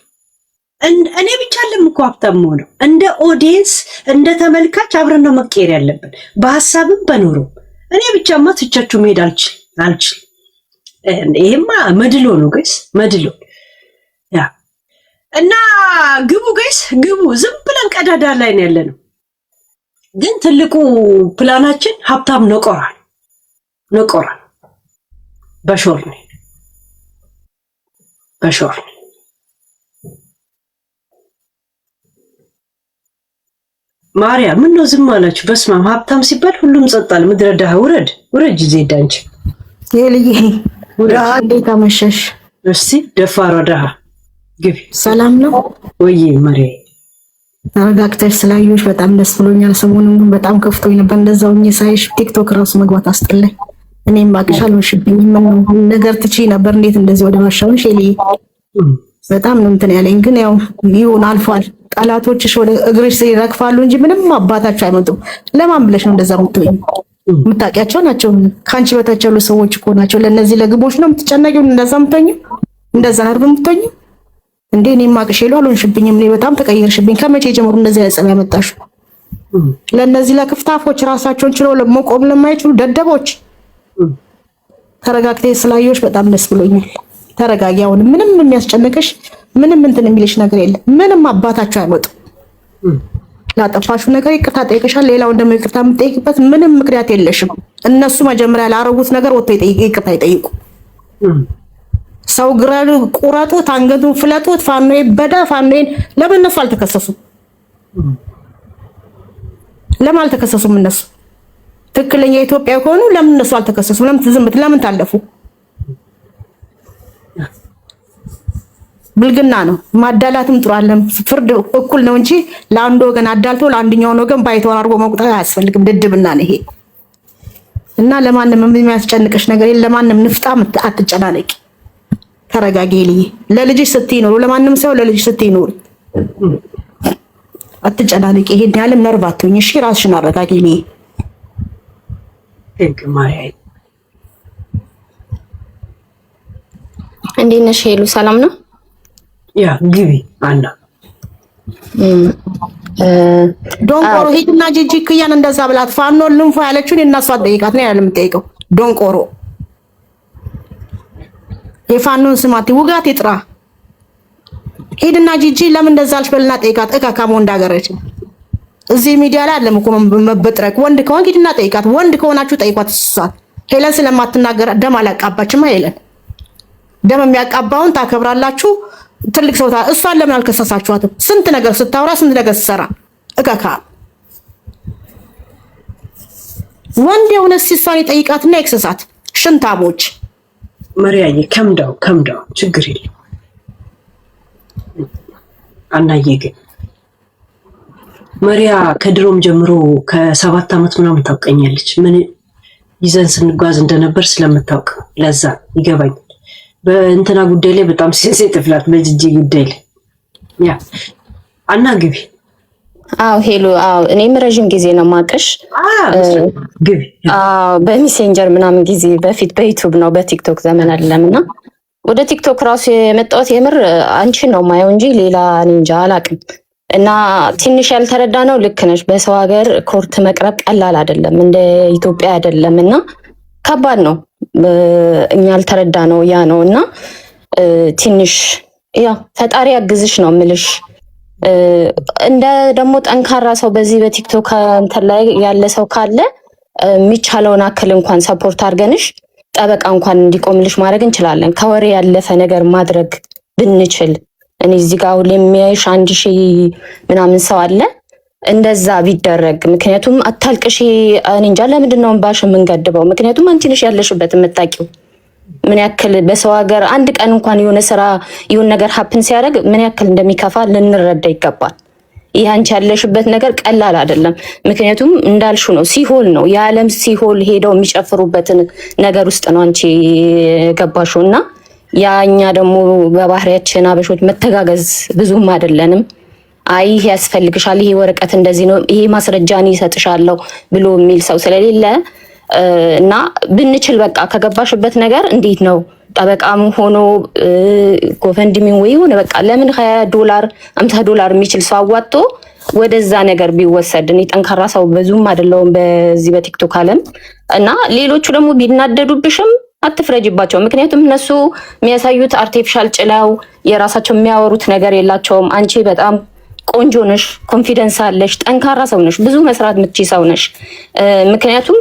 እኔ ብቻ አለም እኮ ሀብታም ሆነው እንደ ኦዲየንስ እንደ ተመልካች አብረን ነው መቀየር ያለብን፣ በሐሳብም በኑሮ። እኔ ብቻማ ትቻችሁ መሄድ አልችልም። አልችልም። ይሄማ መድሎ ነው ጋይስ፣ መድሎ ያ እና ግቡ ጋይስ ግቡ። ዝም ብለን ቀዳዳ ላይ ነው ያለነው። ግን ትልቁ ፕላናችን ሀብታም ነቆራ በሾር ነው በሾር ማርያም ምን ነው ዝም አላችሁ? በስማም ሀብታም ሲባል ሁሉም ጸጣል። ምድረ ድሃ ውረድ ዜድ አንቺ ሄሉዬ እንዴት አመሸሽ? እስቲ ደፋሯ ድሃ ግቢ። ሰላም ነው ወይ ማርያም? ተረጋግተሽ ስላየሁሽ በጣም ደስ ብሎኛል። ሰሞኑን በጣም ከፍቶኝ ነበር። እንደዛው ሳይሽ ቲክቶክ ራሱ መግባት አስጠላኝ። እኔም ማቅሽ አልሆንሽብኝም። ምን ነገር ትችይ ነበር። እንዴት እንደዚህ ወደ ማሻወንሽ ሄሉዬ? በጣም ነው እንትን ያለኝ። ግን ያው ይሁን አልፏል። ጠላቶችሽ ወደ እግርሽ ይረግፋሉ እንጂ ምንም አባታቸው አይመጡም። ለማን ብለሽ ነው እንደዛ የምትሆኝ? የምታውቂያቸው ናቸው። ከአንቺ በታች ያሉ ሰዎች እኮ ናቸው። ለእነዚህ ለግቦች ነው የምትጨነቂው? እንደዛ የምትሆኝው እንደዛ ነው የምትሆኝው እንዴ? እኔ ማቅሽ ሄሉ አልሆንሽብኝም። እኔ በጣም ተቀየርሽብኝ። ከመቼ ጀምሮ እንደዚህ ያጸብ ያመጣሽው? ለእነዚህ ለክፍታፎች ራሳቸውን ችለው ለመቆም ለማይችሉ ደደቦች ተረጋግተሽ ስላየሁሽ በጣም ደስ ብሎኛል። ተረጋጊ። አሁን ምንም የሚያስጨንቅሽ ምንም እንትን የሚልሽ ነገር የለም። ምንም አባታቸው አይመጡም። ላጠፋሹ ነገር ይቅርታ ጠይቀሻል። ሌላውን ደግሞ ይቅርታ የምትጠይቅበት ምንም ምክንያት የለሽም። እነሱ መጀመሪያ ላረጉት ነገር ወጥቶ ይቅርታ ይጠይቁ። ሰው ግረሉ፣ ቁረጡት፣ አንገቱን ፍለጡት፣ ፋኖ ይበዳ፣ ፋኖን ለምን እነሱ አልተከሰሱም? ለምን አልተከሰሱም? እነሱ ትክክለኛ ኢትዮጵያ ከሆኑ ለምን እነሱ አልተከሰሱም? ለምን ታለፉ? ብልግና ነው። ማዳላትም ጥሩ አይደለም። ፍርድ እኩል ነው እንጂ ለአንድ ወገን አዳልቶ ለአንደኛው ወገን ባይተዋር አድርጎ መቁጠር አያስፈልግም። ድድብና ነው ይሄ እና ለማንም የሚያስጨንቅሽ ነገር የለም። ለማንም ንፍጣም አትጨናነቂ። ተረጋጊ ልዬ። ለልጅሽ ስትይ ኖሩ፣ ለማንም ሰው ለልጅሽ ስትይ ኖሩ። አትጨናነቂ። ይሄን ያለም ነርቭ አትሁኝ። እሺ ራስሽን አረጋጊ ልዬ። እንዴት ነሽ ሄሉ? ሰላም ነው? ያ ግቢ አና ዶንቆሮ ሂድና ጂጂ ክያን እንደዛ ብላት ፋኖ ልንፎ ያለችውን የእናሷ ጠይቃት ነው ያለም ጠይቀው። ዶንቆሮ የፋኖን ስማት ውጋት ይጥራ። ሂድና ጂጂ ለምን እንደዛ አልሽ በልና ጠይቃት። እካካሞ እንዳገረች እዚህ ሚዲያ ላይ አለም እኮ መበጥረቅ። ወንድ ከሆንክ ሂድና ጠይቃት። ወንድ ከሆናችሁ ጠይቋት። እሷን ሄለን ስለማትናገር ደም አላቃባችማ። ሄለን ደም የሚያቃባውን ታከብራላችሁ። ትልቅ ሰው እሷን ለምን አልከሰሳችኋትም? ስንት ነገር ስታወራ ስንት ነገር ስትሰራ እከካ ወንድ የሆነ እሷን ይጠይቃትና ይክሰሳት። ሽንታሞች መሪያዬ ከምዳው ችግር የለም። አናዬ ግን መሪያ ከድሮም ጀምሮ ከ7 ዓመት ምናምን ታውቀኛለች። ምን ይዘን ስንጓዝ እንደነበር ስለምታውቅ ለዛ ይገባኛል። በእንትና ጉዳይ ላይ በጣም ሴንሲቲቭ ናት። በጂጂ ጉዳይ ላይ ያ አና ግቢ። አዎ ሄሉ፣ አዎ እኔም ረጅም ጊዜ ነው ማቀሽ። ግቢ። አዎ በሜሴንጀር ምናምን ጊዜ በፊት በዩቲዩብ ነው በቲክቶክ ዘመን አይደለምና ወደ ቲክቶክ ራሱ የመጣሁት የምር አንቺ ነው ማየው እንጂ ሌላ እኔ እንጃ አላቅም። እና ትንሽ ያልተረዳ ነው። ልክ ነሽ። በሰው ሀገር ኮርት መቅረብ ቀላል አይደለም፣ እንደ ኢትዮጵያ አይደለም እና ከባድ ነው። እኛ ያልተረዳ ነው ያ ነው እና ትንሽ ያ ፈጣሪ ያግዝሽ ነው ምልሽ። እንደ ደግሞ ጠንካራ ሰው በዚህ በቲክቶክ እንትን ላይ ያለ ሰው ካለ የሚቻለውን አክል እንኳን ሰፖርት አድርገንሽ ጠበቃ እንኳን እንዲቆምልሽ ማድረግ እንችላለን። ከወሬ ያለፈ ነገር ማድረግ ብንችል እኔ እዚህ ጋር ሁሌ የሚያይሽ 1000 ምናምን ሰው አለ እንደዛ ቢደረግ። ምክንያቱም አታልቅሽ። እኔ እንጃ ለምንድን ነው እንባሽ የምንገድበው? ምክንያቱም አንቺ ነሽ ያለሽበት የምታውቂው ምን ያክል በሰው ሀገር አንድ ቀን እንኳን የሆነ ስራ የሆነ ነገር ሀፕን ሲያደርግ ምን ያክል እንደሚከፋ ልንረዳ ይገባል። ይህ አንቺ ያለሽበት ነገር ቀላል አይደለም። ምክንያቱም እንዳልሹ ነው፣ ሲሆል ነው የዓለም ሲሆል ሄደው የሚጨፍሩበትን ነገር ውስጥ ነው አንቺ ገባሽው። እና ያኛ ደግሞ በባህሪያችን አበሾች መተጋገዝ ብዙም አይደለንም። አይ ይሄ ያስፈልግሻል፣ ይሄ ወረቀት እንደዚህ ነው፣ ይሄ ማስረጃ እኔ እሰጥሻለሁ ብሎ የሚል ሰው ስለሌለ እና ብንችል በቃ ከገባሽበት ነገር እንዴት ነው ጠበቃም ሆኖ ጎፈንድሚን ወይ ሆነ በቃ ለምን $20 $50 የሚችል ሰው አዋጥቶ ወደዛ ነገር ቢወሰድ። እኔ ጠንካራ ሰው ብዙም አይደለሁም በዚህ በቲክቶክ ዓለም እና ሌሎቹ ደግሞ ቢናደዱብሽም አትፍረጅባቸው። ምክንያቱም እነሱ የሚያሳዩት አርቲፊሻል ጭለው የራሳቸው የሚያወሩት ነገር የላቸውም። አንቺ በጣም ቆንጆ ነሽ፣ ኮንፊደንስ አለሽ፣ ጠንካራ ሰው ነሽ፣ ብዙ መስራት የምትችይ ሰው ነሽ። ምክንያቱም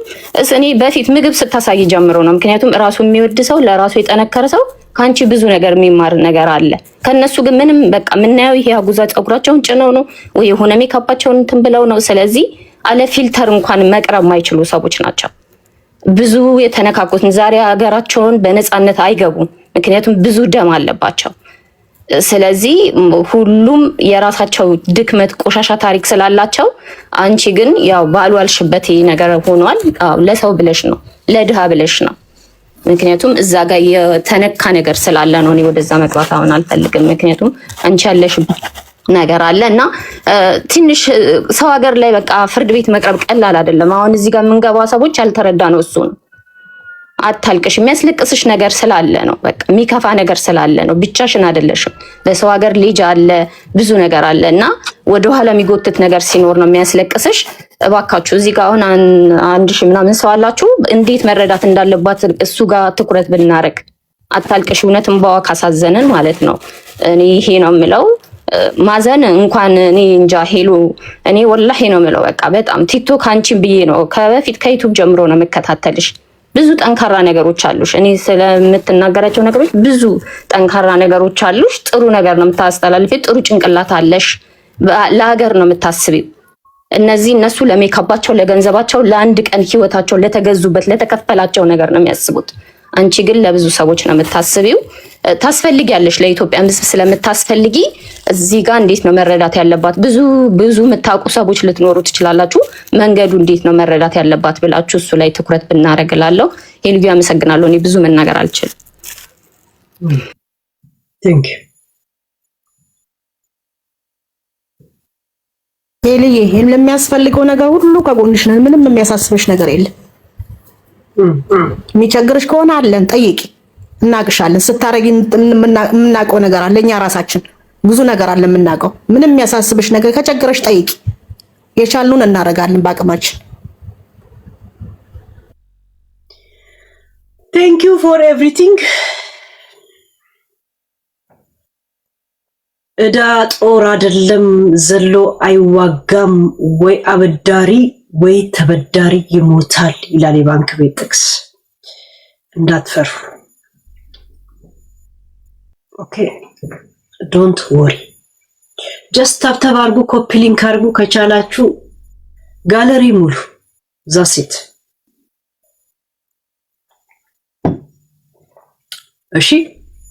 እኔ በፊት ምግብ ስታሳይ ጀምሮ ነው። ምክንያቱም ራሱ የሚወድ ሰው ለራሱ የጠነከረ ሰው ከአንቺ ብዙ ነገር የሚማር ነገር አለ። ከነሱ ግን ምንም በቃ የምናየው ይሄ አጉዛ ፀጉራቸውን ጭነው ነው ወይ የሆነ ሜካፓቸውን እንትን ብለው ነው። ስለዚህ አለ ፊልተር እንኳን መቅረብ የማይችሉ ሰዎች ናቸው። ብዙ የተነካኩትን ዛሬ ሀገራቸውን በነፃነት አይገቡም። ምክንያቱም ብዙ ደም አለባቸው። ስለዚህ ሁሉም የራሳቸው ድክመት ቆሻሻ ታሪክ ስላላቸው፣ አንቺ ግን ያው ባልዋልሽበት ነገር ሆኗል። ለሰው ብለሽ ነው፣ ለድሃ ብለሽ ነው። ምክንያቱም እዛ ጋር የተነካ ነገር ስላለ ነው። እኔ ወደዛ መግባት አሁን አልፈልግም። ምክንያቱም አንቺ ያለሽበት ነገር አለ እና ትንሽ ሰው ሀገር ላይ በቃ ፍርድ ቤት መቅረብ ቀላል አይደለም። አሁን እዚህ ጋር የምንገባ ሰዎች ያልተረዳ ነው እሱ ነው። አታልቅሽ፣ የሚያስለቅስሽ ነገር ስላለ ነው። በቃ የሚከፋ ነገር ስላለ ነው። ብቻሽን አይደለሽም። በሰው ሀገር ልጅ አለ፣ ብዙ ነገር አለ እና ወደኋላ የሚጎትት ነገር ሲኖር ነው የሚያስለቅስሽ። እባካችሁ እዚህ ጋር አሁን 1000 ምናምን ሰው አላችሁ፣ እንዴት መረዳት እንዳለባት እሱ ጋር ትኩረት ብናረግ። አታልቅሽ፣ እውነት እንባዋ ካሳዘነን ማለት ነው። እኔ ይሄ ነው የምለው። ማዘን እንኳን እኔ እንጃ ሄሉ፣ እኔ ወላሂ ነው የምለው። በቃ በጣም ቲክቶክ አንቺን ብዬ ነው ከበፊት ከዩቲዩብ ጀምሮ ነው የምከታተልሽ። ብዙ ጠንካራ ነገሮች አሉሽ። እኔ ስለምትናገራቸው ነገሮች ብዙ ጠንካራ ነገሮች አሉሽ። ጥሩ ነገር ነው የምታስተላልፊ። ጥሩ ጭንቅላት አለሽ። ለሀገር ነው የምታስቢው። እነሱ ለሜካባቸው፣ ለገንዘባቸው፣ ለአንድ ቀን ህይወታቸው ለተገዙበት ለተከፈላቸው ነገር ነው የሚያስቡት። አንቺ ግን ለብዙ ሰዎች ነው የምታስቢው። ታስፈልጊያለሽ፣ ለኢትዮጵያ ሕዝብ ስለምታስፈልጊ። እዚህ ጋር እንዴት ነው መረዳት ያለባት? ብዙ የምታውቁ ሰዎች ልትኖሩ ትችላላችሁ። መንገዱ እንዴት ነው መረዳት ያለባት ብላችሁ እሱ ላይ ትኩረት ብናረግላለሁ። ሄልዩ አመሰግናለሁ። እኔ ብዙ መናገር አልችልም። ቴንክ ዩ ሄልዬ። ይሄን ለሚያስፈልገው ነገር ሁሉ ከጎንሽ ነን። ምንም የሚያሳስብሽ ነገር የለም። የሚቸግርሽ ከሆነ አለን፣ ጠይቂ፣ እናቅሻለን። ስታረጊ የምናውቀው ነገር አለ። እኛ ራሳችን ብዙ ነገር አለ የምናውቀው። ምንም የሚያሳስብሽ ነገር ከቸገረሽ ጠይቂ፣ የቻልኑን እናደርጋለን በአቅማችን። ቴንክ ዩ ፎር ኤቭሪቲንግ። እዳ ጦር አይደለም ዘሎ አይዋጋም፣ ወይ አበዳሪ ወይ ተበዳሪ ይሞታል ይላል የባንክ ቤት ጥቅስ። እንዳትፈሩ። ኦኬ ዶንት ወሪ። ጀስት ታብታብ አድርጉ፣ ኮፒ ሊንክ አድርጉ፣ ከቻላችሁ ጋለሪ ሙሉ ዛሴት። እሺ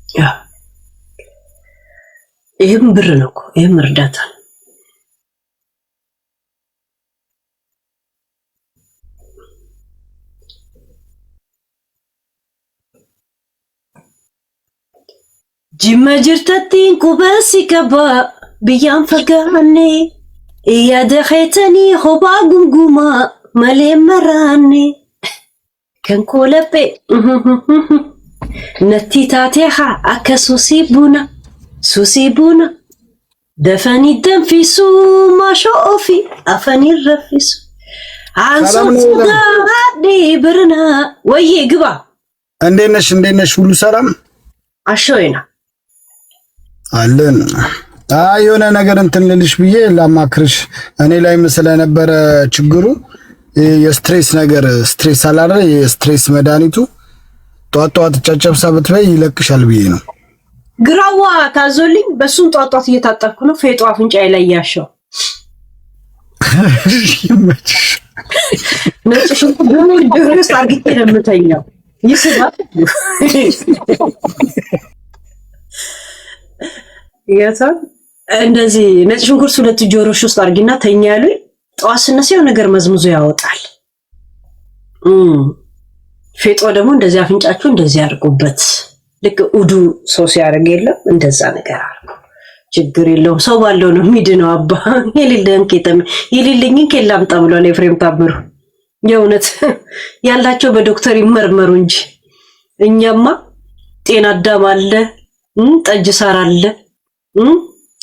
ያ ይሄም ብር ነው እኮ፣ ይሄም እርዳታ ነው። ጅማ ጅርተቲን ቁበሲ ከባ ብያን ፈጋኔ እያደኸተኒ ሆባ ጉምጉማ መሌ መራኔ ከንኮለጴ ነቲ ታቴኻ አከ ሱሲ ቡና ደፈኒ ደንፊሱ ማሾ ኦፊ አፈኒ ረፊሱ አንሶት ጋዲ ብርና ወዬ ግባ። እንዴት ነሽ? ሁሉ ሰላም አሾይና አለን። የሆነ ነገር እንትን ልልሽ ብዬ ላማክርሽ። እኔ ላይ ስለነበረ ችግሩ የስትሬስ ነገር፣ ስትሬስ አላለ የስትሬስ መድኃኒቱ ጧት ጨጨብሳ ብትበይ ይለቅሻል ብዬ ነው። ግራዋ ታዞልኝ በሱን ጧት እየታጠብኩ ነው። ፌጦ አፍንጫዬ ላይ ያሻው ነጭ ሽንኩርት ድረስ አርግቼ ነው የምተኛው። ይስባል ያታል እንደዚህ ነጭ ሽንኩርት 2 ጆሮሽ ውስጥ አርጊና ተኛ ያሉኝ። ጠዋት ስነሳው ነገር መዝሙዞ ያወጣል። ፌጦ ደግሞ እንደዚህ አፍንጫችሁ እንደዚህ አድርጉበት። ልክ ኡዱ ሶስ ያደርግ የለም እንደዛ ነገር አድርጉ። ችግር የለውም። ሰው ባለው ነው የሚድነው። አባ የሌለኝን ከላምጣ ብሏል ኤፍሬም ታምሩ። የእውነት ያላቸው በዶክተር ይመርመሩ እንጂ እኛማ ጤና አዳም አለ፣ ጠጅ ሳር አለ፣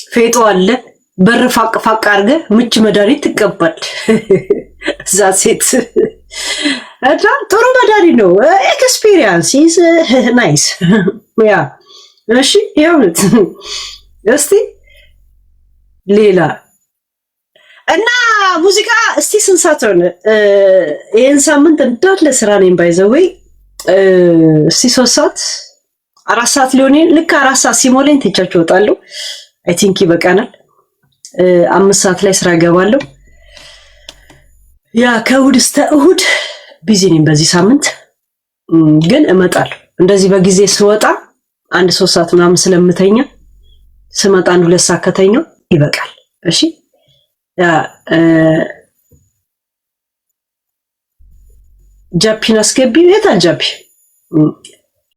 ፌጦ አለ፣ በር ፋቅ ፋቅ አድርገህ ምች መድኃኒት ትቀባል። እዛ ሴት ጥሩ መድኃኒት ነው። ኤክስፒሪየንስ ኢዝ ናይስ። ያ እሺ ይሁንት። እስቲ ሌላ እና ሙዚቃ እስቲ ስንት ሰዓት ሆነ? ይሄን ሳምንት እንዳለ ስራ ነኝ ባይዘወይ። እስቲ 3 ሰዓት 4 ሰዓት ሊሆን ልክ 4 ሰዓት ሲሞላኝ ትቻችሁ እወጣለሁ። አይ ቲንክ ይበቃናል። 5 ሰዓት ላይ ስራ ገባለሁ። ያ ከእሑድ እስከ እሑድ ቢዚ ነኝ በዚህ ሳምንት፣ ግን እመጣለሁ። እንደዚህ በጊዜ ስወጣ 1-3 ሰዓት ምናምን ስለምተኛ ስመጣ 1-2 ሰዓት ከተኛው ይበቃል። እሺ ያ ጃፒን አስገቢ። የት አልጃፒ